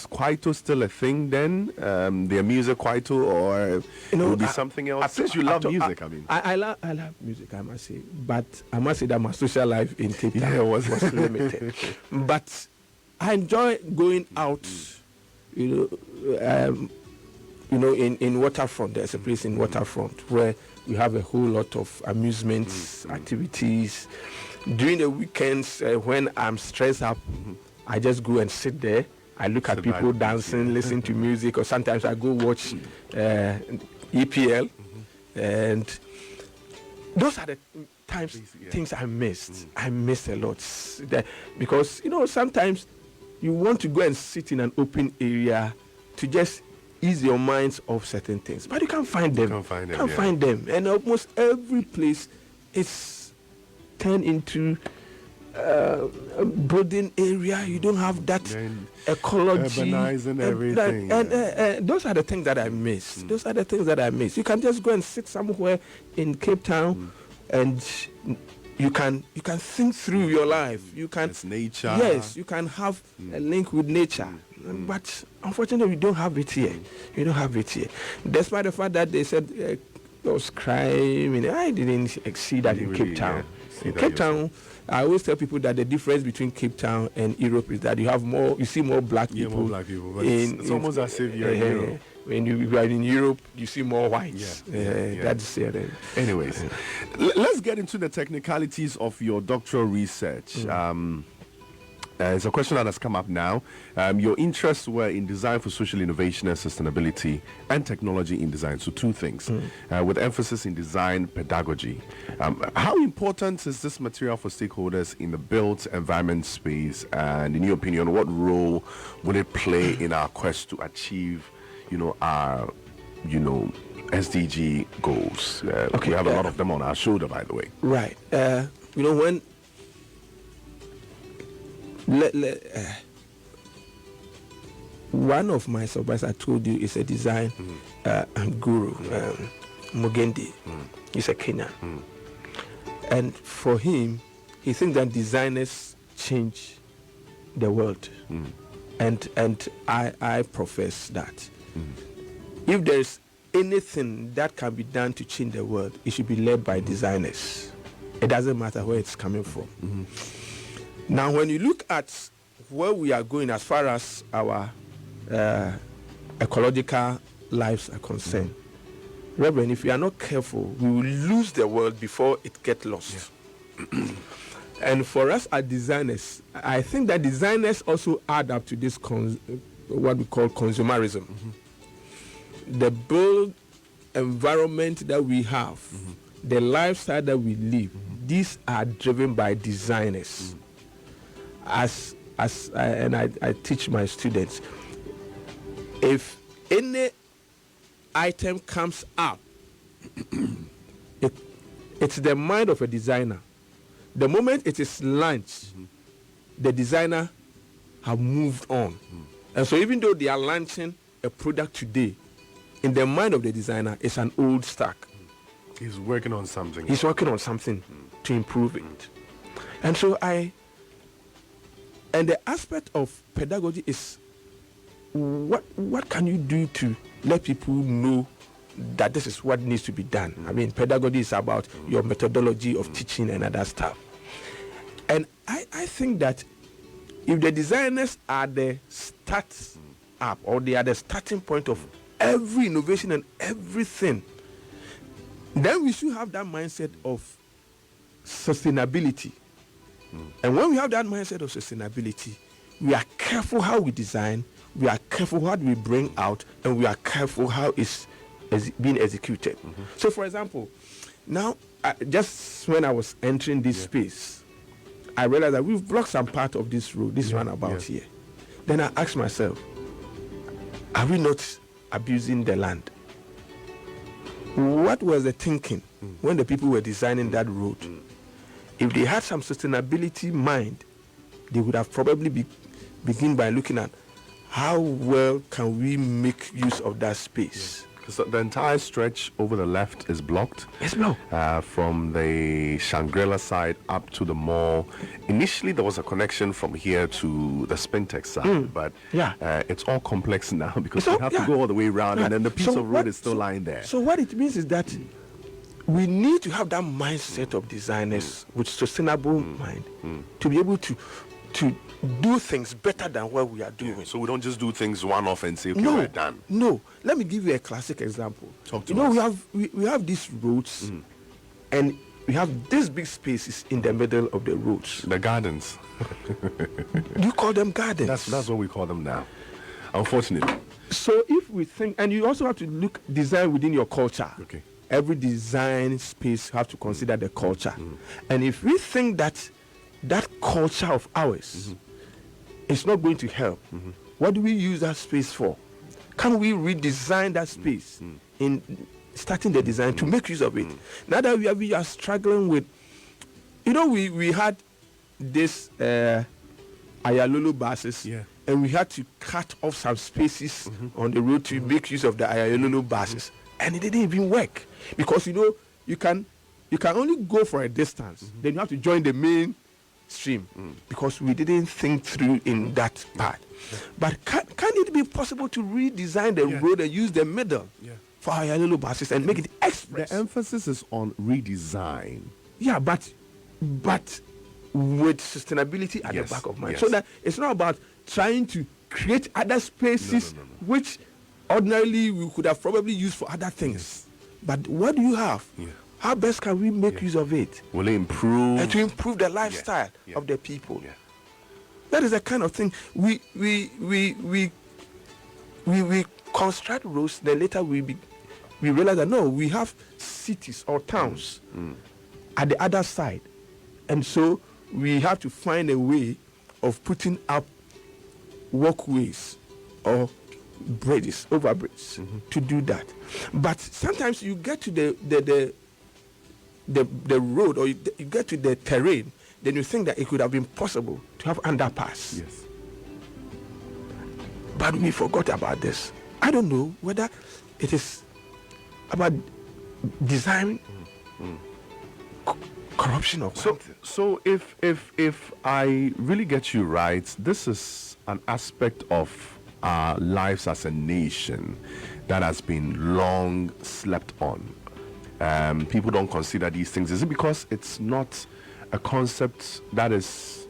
Kwaito still a thing then? The music Kwaito, or it would be something else? Since you love music, I love music, I must say, but I must say that my social life in Cape Town was limited. But I enjoy going out, in Waterfront. There's a place in Waterfront where we have a whole lot of amusements, activities. During the weekends, when I'm stressed up, I just go and sit there I look at people dancing, listen to music, or sometimes I go watch EPL, and those are the times things I missed. I missed a lot because sometimes you want to go and sit in an open area to just ease your minds of certain things, but you can't find them. Can't find them, and almost every place is turned into a building area. You don't have that ecology, urbanizing everything, and those are the things that I miss. Those are the things that I miss. You can just go and sit somewhere in Cape Town, and you can think through your life. You can. It's nature. Yes, you can have a link with nature, but unfortunately, we don't have it here. You don't have it here, despite the fact that they said there was crime. I didn't see that in Cape Town. In Cape Town, I always tell people that the difference between Cape Town and Europe is that you see more black people. More black people, but it's almost as if you're in Europe. When you are in Europe, you see more whites. That's it. Anyways, let's get into the technicalities of your doctoral research. It's a question that has come up now. Your interests were in design for social innovation and sustainability and technology in design. So two things, with emphasis in design pedagogy. How important is this material for stakeholders in the built environment space? And in your opinion, what role will it play in our quest to achieve, our, SDG goals? We have a lot of them on our shoulder, by the way. Right. When one of my supervisors I told you is a design guru, Mugendi. He's a Kenyan, and for him, he thinks that designers change the world, and I profess that if there is anything that can be done to change the world, it should be led by designers. It doesn't matter where it's coming from. Now, when you look at where we are going as far as our ecological lives are concerned, Reverend, if we are not careful, we will lose the world before it gets lost. And for us as designers, I think that designers also add up to this what we call consumerism. The built environment that we have, the lifestyle that we live, these are driven by designers. I teach my students, if any item comes up, it's the mind of a designer. The moment it is launched, the designer have moved on. And so even though they are launching a product today, in the mind of the designer, it's an old stock. He's working on something. He's working on something to improve it. And so and the aspect of pedagogy is what can you do to let people know that this is what needs to be done. I mean, pedagogy is about your methodology of teaching and other stuff. And I think that if the designers are the start up, or they are the starting point of every innovation and everything, then we should have that mindset of sustainability. And when we have that mindset of sustainability, we are careful how we design, we are careful what we bring out, and we are careful how it's being executed. So, for example, now, just when I was entering this space, I realized that we've blocked some part of this road, this roundabout here. Then I asked myself, are we not abusing the land? What was the thinking when the people were designing that road? If they had some sustainability mind, they would have probably begin by looking at how well can we make use of that space. So the entire stretch over the left is blocked. It's blocked. From the Shangri-La side up to the mall. Initially, there was a connection from here to the Spintex side, but it's all complex now because we have to go all the way around, and then the piece of road is still lying there. So what it means is that we need to have that mindset of designers with sustainable mind to be able to do things better than what we are doing. So we don't just do things one-off and say, okay, we're done. No. Let me give you a classic example. Talk to us. We have these roads, and we have these big spaces in the middle of the roads. The gardens. You call them gardens. That's what we call them now, unfortunately. So if we think, and you also have to look design within your culture. Okay. Every design space have to consider the culture. And if we think that that culture of ours is not going to help, what do we use that space for? Can we redesign that space in starting the design to make use of it? Now that we are struggling with, we had this Ayalulu buses, and we had to cut off some spaces on the road to make use of the Ayalulu buses, and it didn't even work because you can only go for a distance, then you have to join the main stream because we didn't think through in that part. But can it be possible to redesign the road and use the middle for Ayalulu buses and make it express? The emphasis is on redesign. Yeah, but with sustainability at the back of mind, so that it's not about trying to create other spaces which ordinarily we could have probably used for other things. But what do you have? How best can we make use of it? Will it improve? And to improve the lifestyle of the people. That is the kind of thing we construct roads. Then later we realize that no, we have cities or towns at the other side, and so we have to find a way of putting up walkways or bridges, overbridges to do that. But sometimes you get to the road, or you get to the terrain, then you think that it could have been possible to have underpass. Yes. But we forgot about this. I don't know whether it is about design, corruption, or something. So if I really get you right, this is an aspect of our lives as a nation that has been long slept on. People don't consider these things. Is it because it's not a concept that is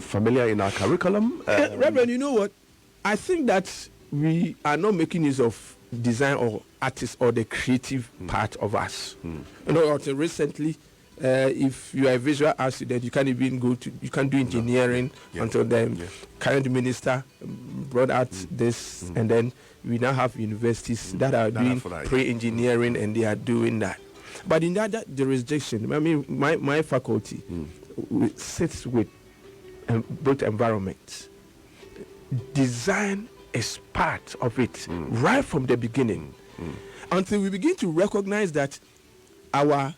familiar in our curriculum? Reverend, you know what? I think that we are not making use of design or artists or the creative part of us. Until recently, if you are a visual art student, you can't even you can't do engineering until the current minister brought out this, and then we now have universities that are doing pre-engineering, and they are doing that. But in that jurisdiction, I mean, my faculty sits with both environments. Design is part of it right from the beginning, until we begin to recognize that our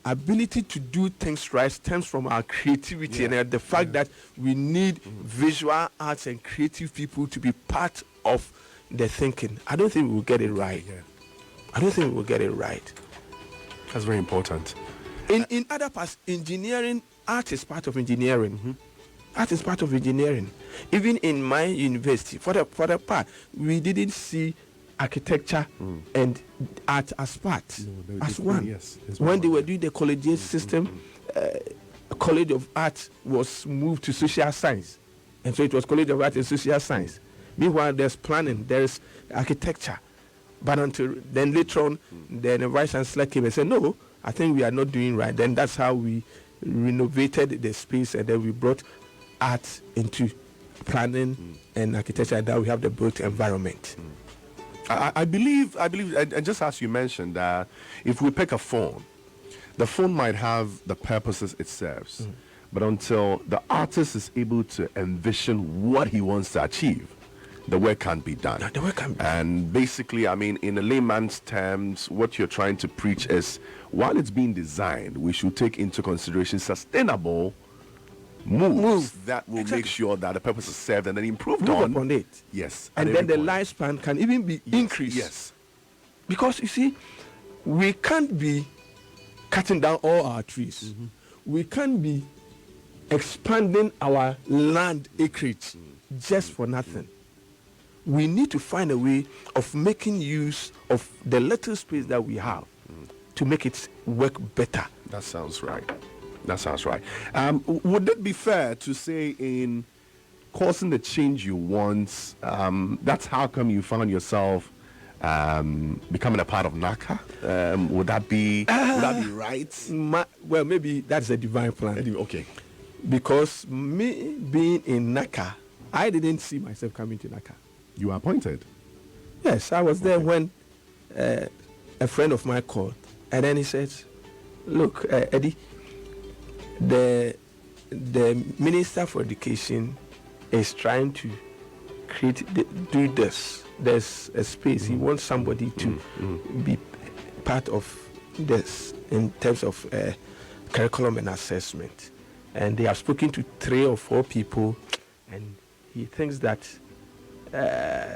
ability to do things right stems from our creativity and the fact that we need visual arts and creative people to be part of the thinking. I don't think we will get it right. I don't think we will get it right. That's very important. In other parts, engineering, art is part of engineering. Art is part of engineering. Even in my university, for the part, we didn't see architecture and art as part, as one. Yes, when they were doing the collegiate system, College of Art was moved to social science, and so it was College of Art and Social Science. Meanwhile, there's planning, there's architecture, but until then later on, then the vice chancellor came and said, no, I think we are not doing right. Then that's how we renovated the space, and then we brought art into planning and architecture, and now we have the built environment. I believe, and just as you mentioned, that if we pick a phone, the phone might have the purposes it serves, but until the artist is able to envision what he wants to achieve, the work can't be done. The work can't be And basically, I mean, in a layman's terms, what you're trying to preach is, while it's being designed, we should take into consideration sustainable moves that will make sure that the purpose is served and then improved upon it. Yes. And then the lifespan can even be increased. Yes. Because you see, we can't be cutting down all our trees. We can't be expanding our land acreage just for nothing. We need to find a way of making use of the little space that we have to make it work better. That sounds right. That sounds right. Would it be fair to say, in causing the change you want, that's how come you found yourself becoming a part of NaCCA. Would that be right? Well, maybe that's a divine plan. Okay. Because me being in NaCCA, I didn't see myself coming to NaCCA. You were appointed? Yes, I was there when a friend of mine called, and then he said, "Look, Eddie, the Minister for Education is trying to do this. There's a space. He wants somebody to be part of this in terms of curriculum and assessment. And they have spoken to 3 or 4 people, and he thinks that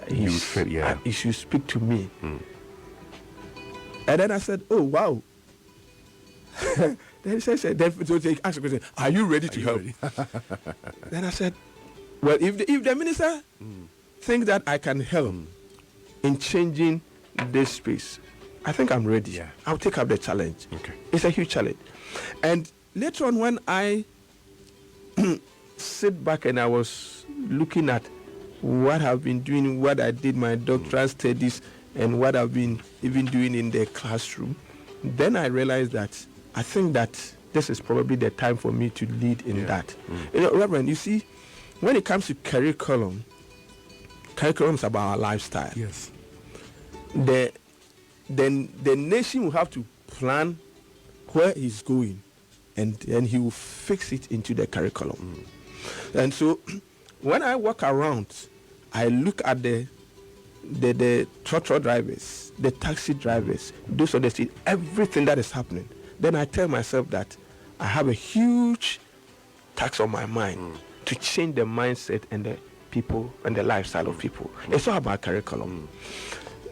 he should speak to me." And then I said, "Oh, wow." Then he said, so they asked the question, "Are you ready to help?" Then I said, "Well, if the minister thinks that I can help in changing this space, I think I'm ready. Yeah. I'll take up the challenge." Okay. It's a huge challenge. And later on, when I sit back and I was looking at what I've been doing, what I did my doctoral studies, and what I've been even doing in the classroom, then I realized that I think that this is probably the time for me to lead in that. You know, Reverend, you see, when it comes to curriculum is about our lifestyle. Yes. The nation will have to plan where he's going, and he will fix it into the curriculum. And so when I walk around, I look at the truck drivers, the taxi drivers, those on the street, everything that is happening. Then I tell myself that I have a huge task on my mind to change the mindset and the people and the lifestyle of people. It's all about curriculum.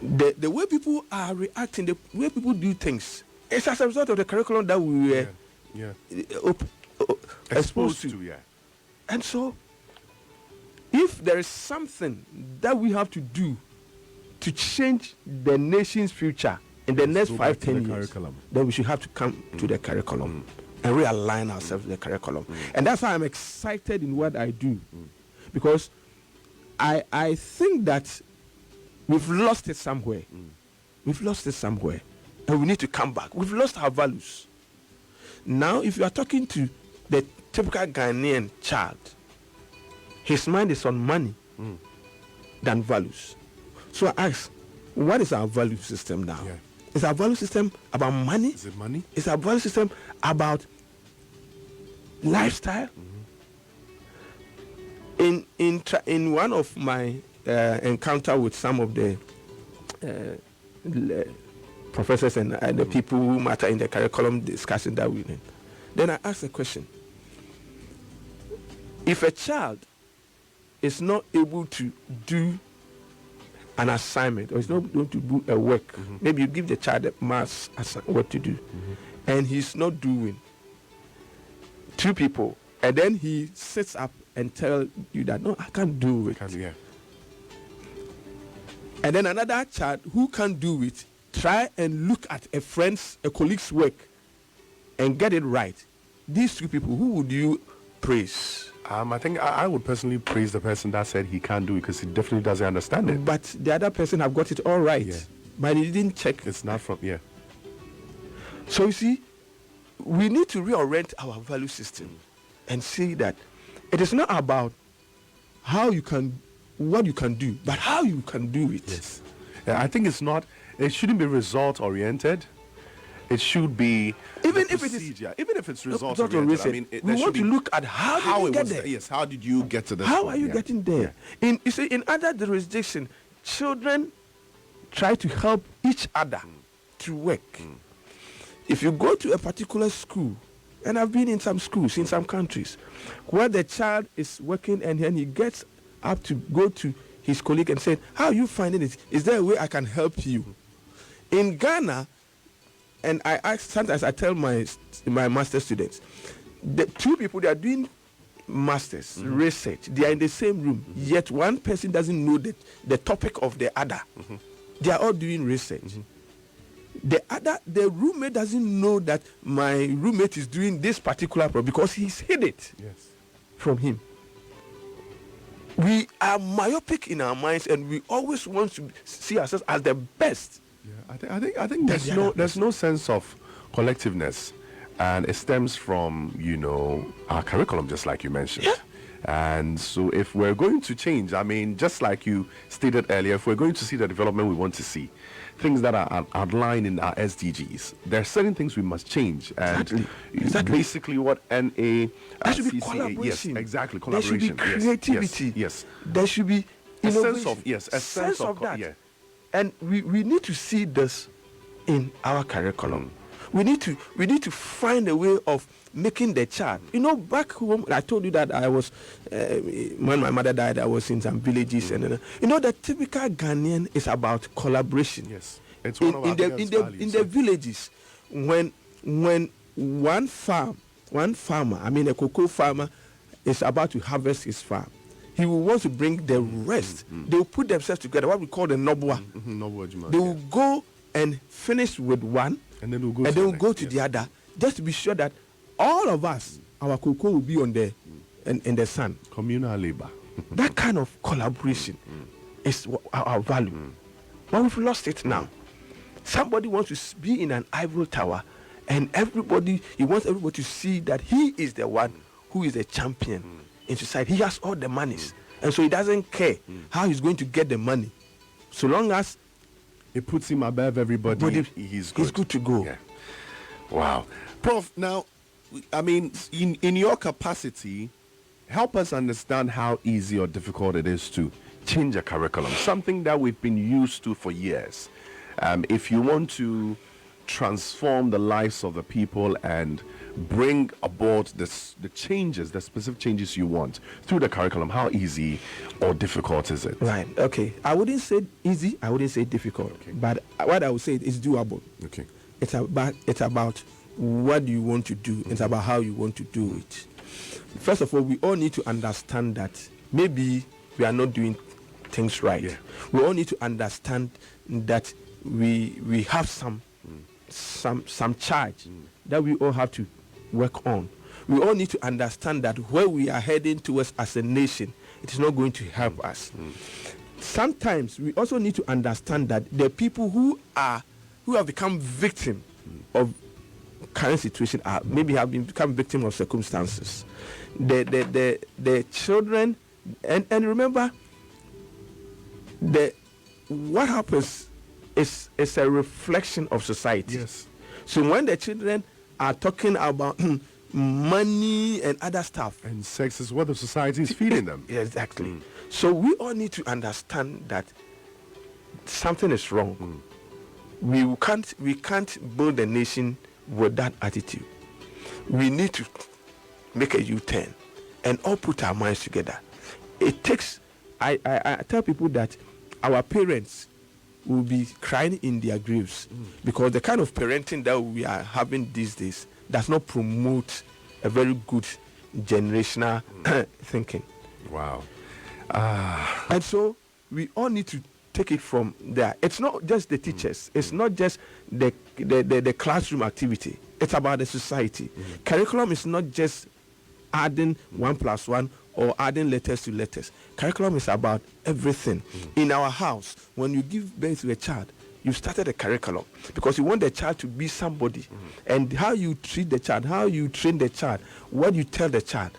The way people are reacting, the way people do things, it's as a result of the curriculum that we were exposed to. Yeah. And so, if there is something that we have to do to change the nation's future in the next 5-10 years, then we should have to come to the curriculum and realign ourselves with the curriculum. And that's why I'm excited in what I do, because I think that we've lost it somewhere. We've lost it somewhere, and we need to come back. We've lost our values. Now, if you are talking to the typical Ghanaian child, his mind is on money than values. So I ask, what is our value system now? Yeah. Is our value system about money? Is it money? Is our value system about lifestyle? In one of my encounter with some of the professors and the people who matter in the curriculum discussion that we did, then I asked a question. If a child is not able to do an assignment, or is not going to do a work, maybe you give the child a maths work to do, and he's not doing, 2 people, and then he sits up and tell you that, no, I can't do it. And then another child who can't do it, try and look at a colleague's work and get it right. These 2 people, who would you praise? I think I would personally praise the person that said he can't do it, because he definitely doesn't understand it. But the other person have got it all right. Yeah. But he didn't check. It's not from, So you see, we need to reorient our value system and see that it is not about what you can do, but how you can do it. Yes. I think it shouldn't be result oriented. It should be even if it's result oriented. I mean, we want to look at how did you get there. Yes, how did you get to this? How are you getting there? You see, in other jurisdictions, children try to help each other to work. If you go to a particular school, and I've been in some schools in some countries, where the child is working and then he gets up to go to his colleague and say, "How are you finding it? Is there a way I can help you?" In Ghana, and sometimes I tell my master students, the 2 people, they are doing masters research, they are in the same room, yet one person doesn't know the topic of the other. They are all doing research. The roommate doesn't know that my roommate is doing this particular problem because he's hid it from him. We are myopic in our minds, and we always want to see ourselves as the best. Yeah, I think there's no sense of collectiveness, and it stems from our curriculum, just like you mentioned. Yeah. And so if we're going to change, I mean, just like you stated earlier, if we're going to see the development we want to see, things that are outlined in our SDGs, there are certain things we must change. And Exactly. basically what NA, There should be CCA, collaboration. yes, exactly, There should collaboration. be creativity. Yes. There should be A innovation. sense of that. yeah. And we need to see this in our curriculum. We need to find a way of making the child. Back home, I told you that I was when my mother died, I was in some villages, and the typical Ghanaian is about collaboration. Yes, it's one of our biggest values. In the villages, when one farmer, I mean a cocoa farmer, is about to harvest his farm, he will want to bring the rest. They will put themselves together, what we call the nobwa. They will go and finish with one, and then we'll go to the other, just to be sure that all of us, our cocoa will be on the in the sun. Communal labor. That kind of collaboration is our value. But we've lost it now. Somebody wants to be in an Eiffel Tower, and he wants everybody to see that he is the one who is a champion in society. He has all the monies, and so he doesn't care how he's going to get the money. So long as it puts him above everybody, he's good to go. Yeah. Wow. Prof, now, I mean, in your capacity, help us understand how easy or difficult it is to change a curriculum, something that we've been used to for years. If you want to transform the lives of the people and bring aboard the changes, the specific changes you want through the curriculum, how easy or difficult is it? Right. Okay. I wouldn't say easy. I wouldn't say difficult. Okay. But what I would say is doable. Okay. It's about what you want to do. It's about how you want to do it. First of all, we all need to understand that maybe we are not doing things right. Yeah. We all need to understand that we have some charge that we all have to work on. We all need to understand that where we are heading towards as a nation, it is not going to help us. Sometimes we also need to understand that the people who have become victim of current situation maybe have become victim of circumstances. The children, and remember, what happens is a reflection of society. Yes. So when the children are talking about money and other stuff, and sex is what the society is feeding them. Exactly. So we all need to understand that something is wrong. We can't build a nation with that attitude. We need to make a U-turn and all put our minds together. It takes, I tell people that our parents will be crying in their graves because the kind of parenting that we are having these days does not promote a very good generational thinking. Wow. And so we all need to take it from there. It's not just the teachers. It's not just the classroom activity. It's about the society. Curriculum is not just adding 1+1 or adding letters to letters. Curriculum is about everything. In our house, when you give birth to a child, you started a curriculum because you want the child to be somebody. And how you treat the child, how you train the child, what you tell the child,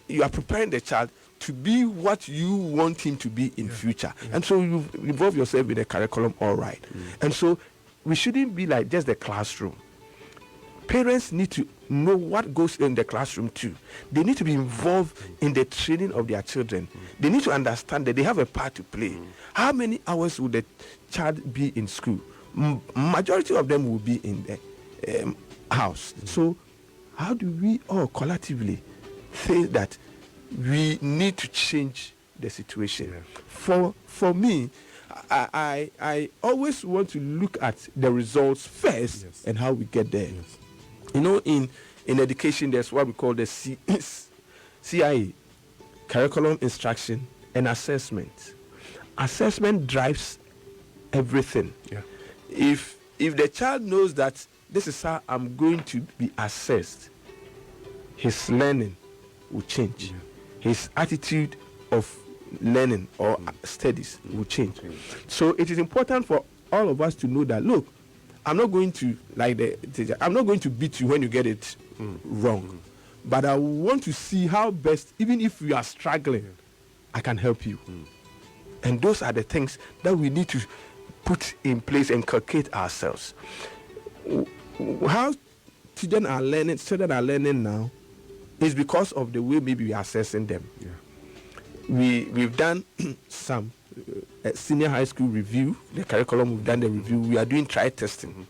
you are preparing the child to be what you want him to be in future. And so you involve yourself in the curriculum, all right. And so we shouldn't be like just the classroom. Parents need to know what goes in the classroom too. They need to be involved in the training of their children. They need to understand that they have a part to play. How many hours would the child be in school? Majority of them will be in the house. So how do we all collectively say that we need to change the situation? For me, I always want to look at the results first and how we get there. You know, in education, there's what we call the CIA, curriculum, instruction, and assessment. Assessment drives everything. If the child knows that this is how I'm going to be assessed, his learning will change. His attitude of learning or studies will change. So it is important for all of us to know that, look, I'm not going to, like the teacher, I'm not going to beat you when you get it wrong. But I want to see how best, even if you are struggling, I can help you. And those are the things that we need to put in place and inculcate ourselves. How children are learning now is because of the way maybe we are assessing them. We've done some senior high school review, the curriculum, we've done the review, we are doing trial testing.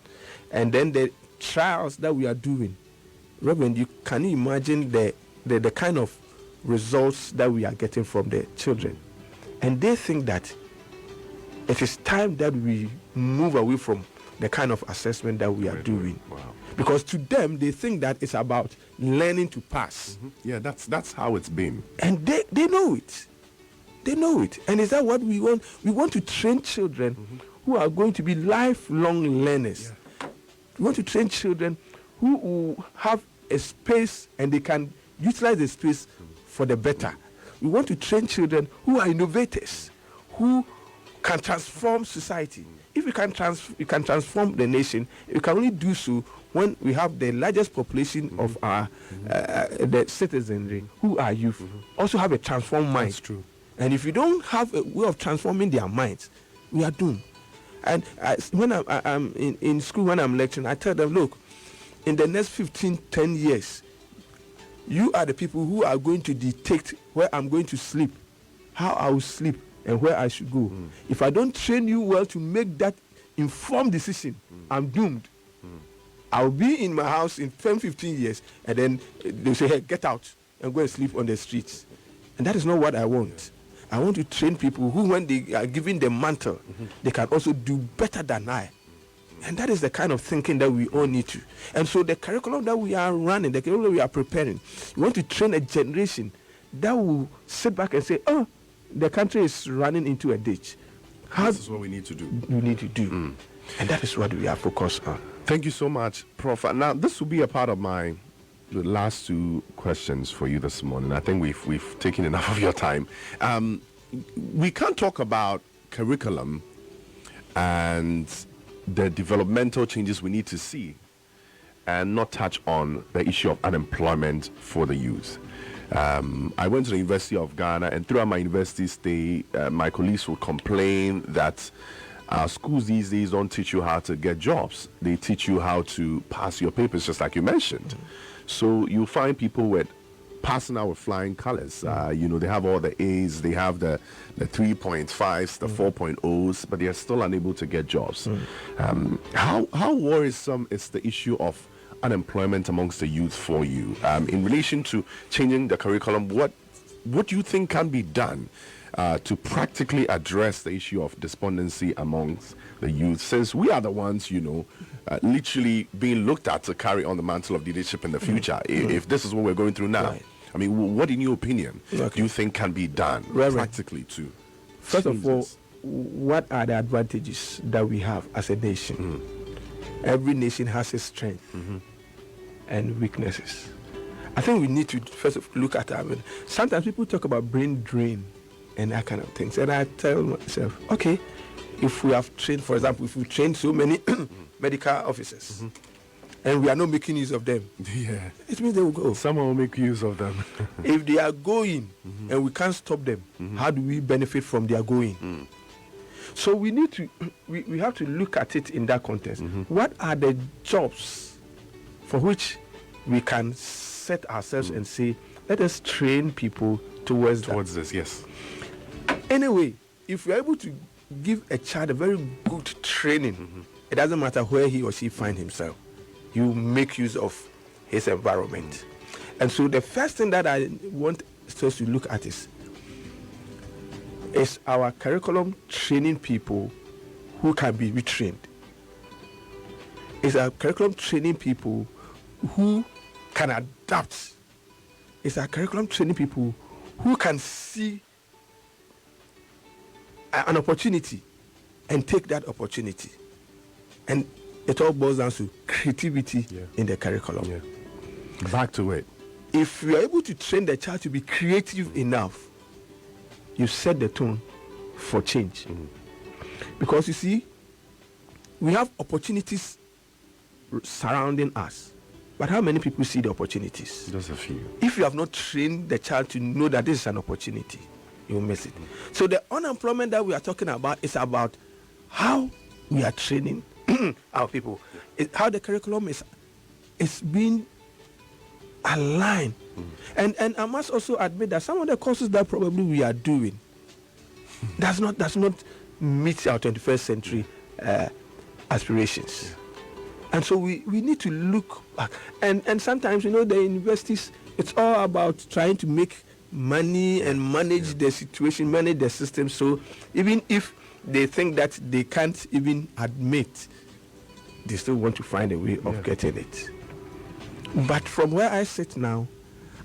And then the trials that we are doing, Reverend, can you imagine the kind of results that we are getting from the children? And they think that it is time that we move away from the kind of assessment that we are doing. Wow. Because to them, they think that it's about learning to pass. Yeah, that's how it's been. And they know it. They know it. And is that what we want? We want to train children who are going to be lifelong learners. We want to train children who will have a space and they can utilize the space for the better. We want to train children who are innovators, who can transform society. If we can transform the nation, we can only do so when we have the largest population of our the citizenry who are youth also have a transformed mind. That's true. And if you don't have a way of transforming their minds, we are doomed. And when I'm in school, when I'm lecturing, I tell them, look, in the next 10 years, you are the people who are going to dictate where I'm going to sleep, how I will sleep, and where I should go. If I don't train you well to make that informed decision, I'm doomed. I'll be in my house in 10-15 years, and then they'll say, hey, get out and go and sleep on the streets. And that is not what I want. I want to train people who, when they are given the mantle, they can also do better than I. And that is the kind of thinking that we all need to. And so the curriculum that we are running, the curriculum we are preparing, we want to train a generation that will sit back and say, oh, the country is running into a ditch. This is what we need to do. We need to do. And that is what we are focused on. Thank you so much, Prof. Now, this will be a part of the last two questions for you this morning. I think we've taken enough of your time. We can't talk about curriculum and the developmental changes we need to see and not touch on the issue of unemployment for the youth. I went to the University of Ghana, and throughout my university stay, my colleagues would complain that our schools these days don't teach you how to get jobs. They teach you how to pass your papers, just like you mentioned. So you find people with passing out with flying colors. They have all the A's, they have the 3.5s, the 4.0s, but they are still unable to get jobs. How worrisome is the issue of unemployment amongst the youth for you? In relation to changing the curriculum, what do you think can be done to practically address the issue of despondency amongst the youth, since we are the ones, literally being looked at to carry on the mantle of leadership in the future, if this is what we're going through now? Right. I mean, what in your opinion do you think can be done practically to? First of all, what are the advantages that we have as a nation? Every nation has its strength and weaknesses. I think we need to first look at that. Sometimes people talk about brain drain and that kind of things. And I tell myself, okay, if we have trained, for example, if we train so many medical officers and we are not making use of them, it means they will go. Someone will make use of them. If they are going and we can't stop them, how do we benefit from their going? So we need to, we have to look at it in that context. What are the jobs for which we can set ourselves and say, let us train people towards this, yes. Anyway, if we're able to give a child a very good training, it doesn't matter where he or she finds himself. You make use of his environment. And so the first thing that I want us to look at is our curriculum training people who can be retrained. Is our curriculum training people who can adapt. Is our curriculum training people who can see an opportunity and take that opportunity. And it all boils down to creativity in the curriculum. Back to it. If we are able to train the child to be creative enough, you set the tone for change. Because you see, we have opportunities surrounding us, but how many people see the opportunities? Just a few. If you have not trained the child to know that this is an opportunity, you will miss it. So the unemployment that we are talking about is about how we are training our people, how the curriculum is being aligned. And I must also admit that some of the courses that probably we are doing does not meet our 21st century aspirations. And so we need to look back. And sometimes, the universities, it's all about trying to make money and manage the situation, manage the system. So even if they think that they can't even admit, they still want to find a way of getting it. But from where I sit now,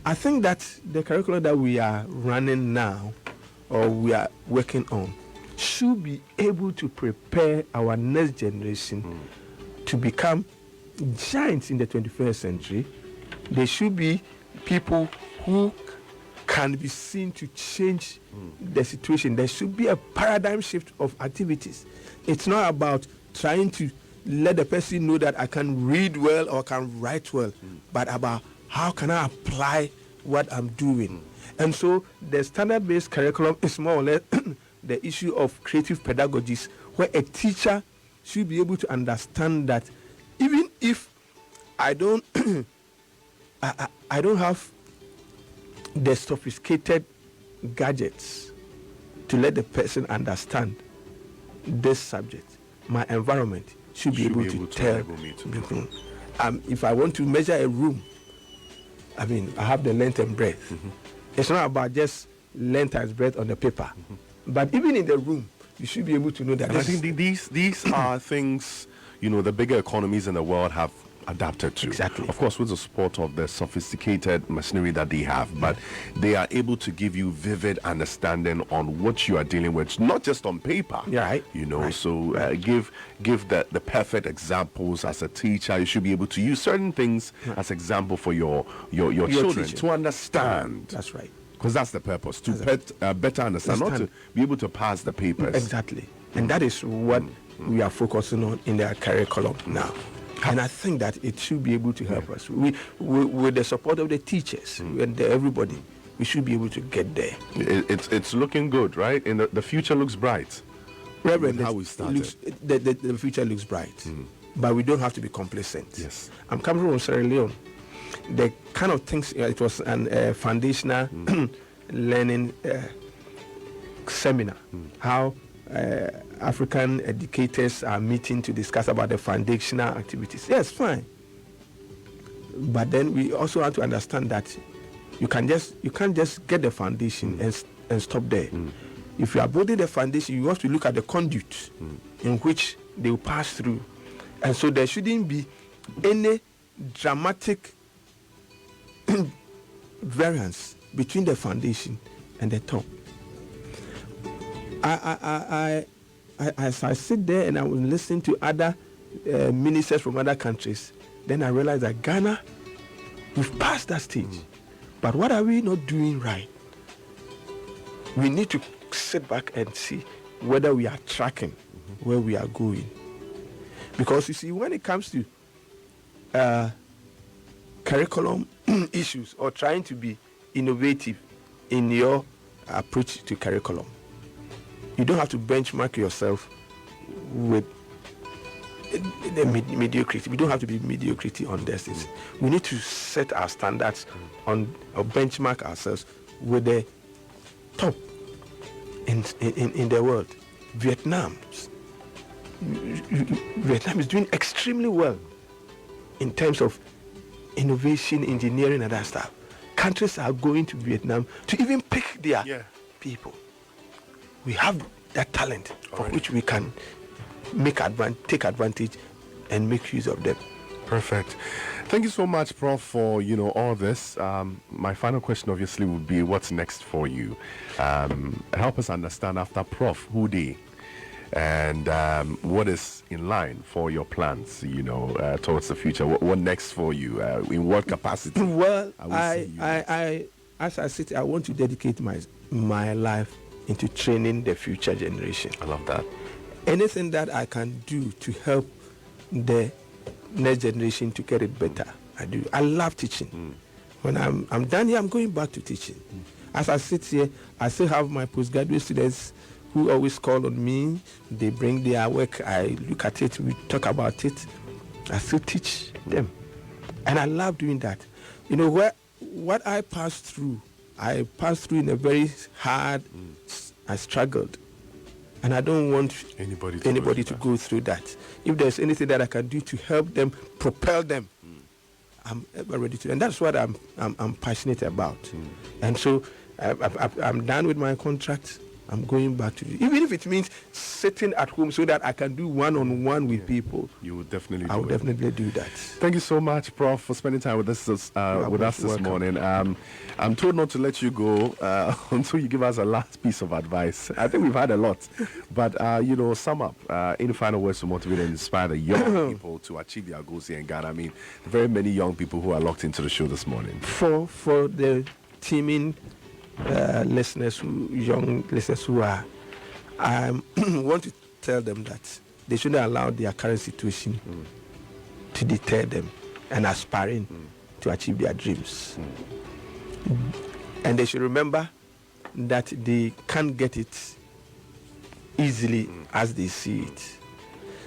I think that the curriculum that we are running now, or we are working on, should be able to prepare our next generation to become giants in the 21st century. They should be people who can be seen to change the situation. There should be a paradigm shift of activities. It's not about trying to let the person know that I can read well or can write well, but about how can I apply what I'm doing. And so the standard-based curriculum is more or less the issue of creative pedagogies, where a teacher should be able to understand that even if I don't I don't have the sophisticated gadgets to let the person understand this subject, my environment should be able to tell me. If I want to measure a room, I have the length and breadth. It's not about just length and breadth on the paper, but even in the room, you should be able to know that. And I think these are things the bigger economies in the world have adapted to. Exactly. Of course, with the support of the sophisticated machinery that they have, but they are able to give you vivid understanding on what you are dealing with, not just on paper. Yeah, right. Right. So give the perfect examples as a teacher. You should be able to use certain things as example for your children to understand. That's right. Because that's the purpose, to better understand, not to be able to pass the papers. Exactly. And that is what we are focusing on in the curriculum now. And I think that it should be able to help us. We with the support of the teachers and everybody, we should be able to get there. It's looking good, right? And the future looks bright. Reverend, how we started. The future looks bright. But we don't have to be complacent. Yes. I'm coming from Sierra Leone. The kind of things, it was an foundational learning seminar. How African educators are meeting to discuss about the foundational activities. Yes, fine. But then we also have to understand that you can't just get the foundation and stop there. If you are building the foundation, you have to look at the conduit in which they will pass through. And so there shouldn't be any dramatic variance between the foundation and the top. As I sit there and I was listening to other ministers from other countries, then I realized that Ghana, we've passed that stage. But what are we not doing right? We need to sit back and see whether we are tracking where we are going. Because you see, when it comes to curriculum issues or trying to be innovative in your approach to curriculum, you don't have to benchmark yourself with the mediocrity. We don't have to be mediocrity on this. We need to set our standards on or benchmark ourselves with the top in the world. Vietnam is doing extremely well in terms of innovation, engineering, and that stuff. Countries are going to Vietnam to even pick their people. We have that talent for which we can take advantage and make use of them. Perfect. Thank you so much, Prof, for all this. My final question obviously would be, what's next for you? Help us understand after Prof, who they, and what is in line for your plans, towards the future. What next for you? In what capacity? Well, I as I sit, I want to dedicate my life into training the future generation. I love that. Anything that I can do to help the next generation to get it better, I do. I love teaching. When I'm done here, I'm going back to teaching. As I sit here, I still have my postgraduate students who always call on me. They bring their work. I look at it. We talk about it. I still teach them. And I love doing that. You know, what I passed through in a very hard, I struggled. And I don't want anybody to go through that. If there's anything that I can do to help them, propel them, I'm ever ready to. And that's what I'm passionate about. And so I'm done with my contract. I'm going back to it. Even if it means sitting at home so that I can do one-on-one with people. You would definitely I would definitely do that. Thank you so much, Prof, for spending time with us this morning. I'm told not to let you go until you give us a last piece of advice. I think we've had a lot. But, sum up any final words to motivate and inspire the young people to achieve their goals here in Ghana. I mean, very many young people who are locked into the show this morning. For the teaming young listeners who are, I want to tell them that they shouldn't allow their current situation to deter them and aspiring to achieve their dreams. And they should remember that they can't get it easily as they see it.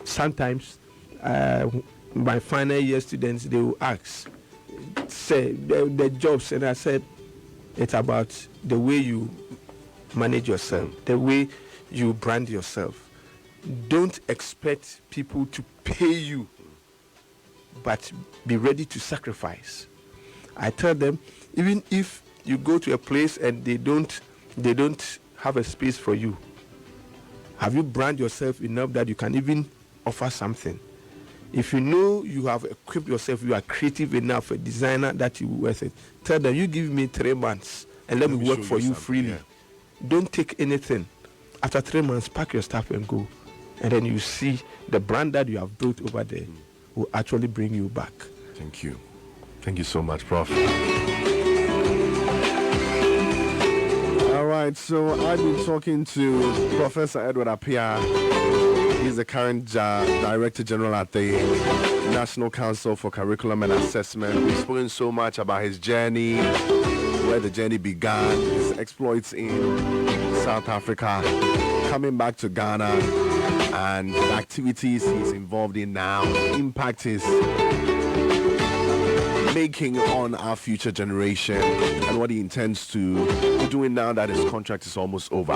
Sometimes my final year students, they will ask, say the jobs, and I said, it's about the way you manage yourself, the way you brand yourself. Don't expect people to pay you, but be ready to sacrifice. I tell them, even if you go to a place and they don't have a space for you, have you brand yourself enough that you can even offer something? If you know you have equipped yourself, you are creative enough, a designer that you worth it, tell them, you give me 3 months and let me work for you freely. Yeah. Don't take anything. After 3 months, pack your stuff and go. And then you see the brand that you have built over there will actually bring you back. Thank you. Thank you so much, Prof. All right, so I've been talking to Professor Edward Appiah. He's the current Director General at the National Council for Curriculum and Assessment. We've spoken so much about his journey, where the journey began, his exploits in South Africa, coming back to Ghana, and the activities he's involved in now, the impact he's making on our future generation, and what he intends to be doing now that his contract is almost over.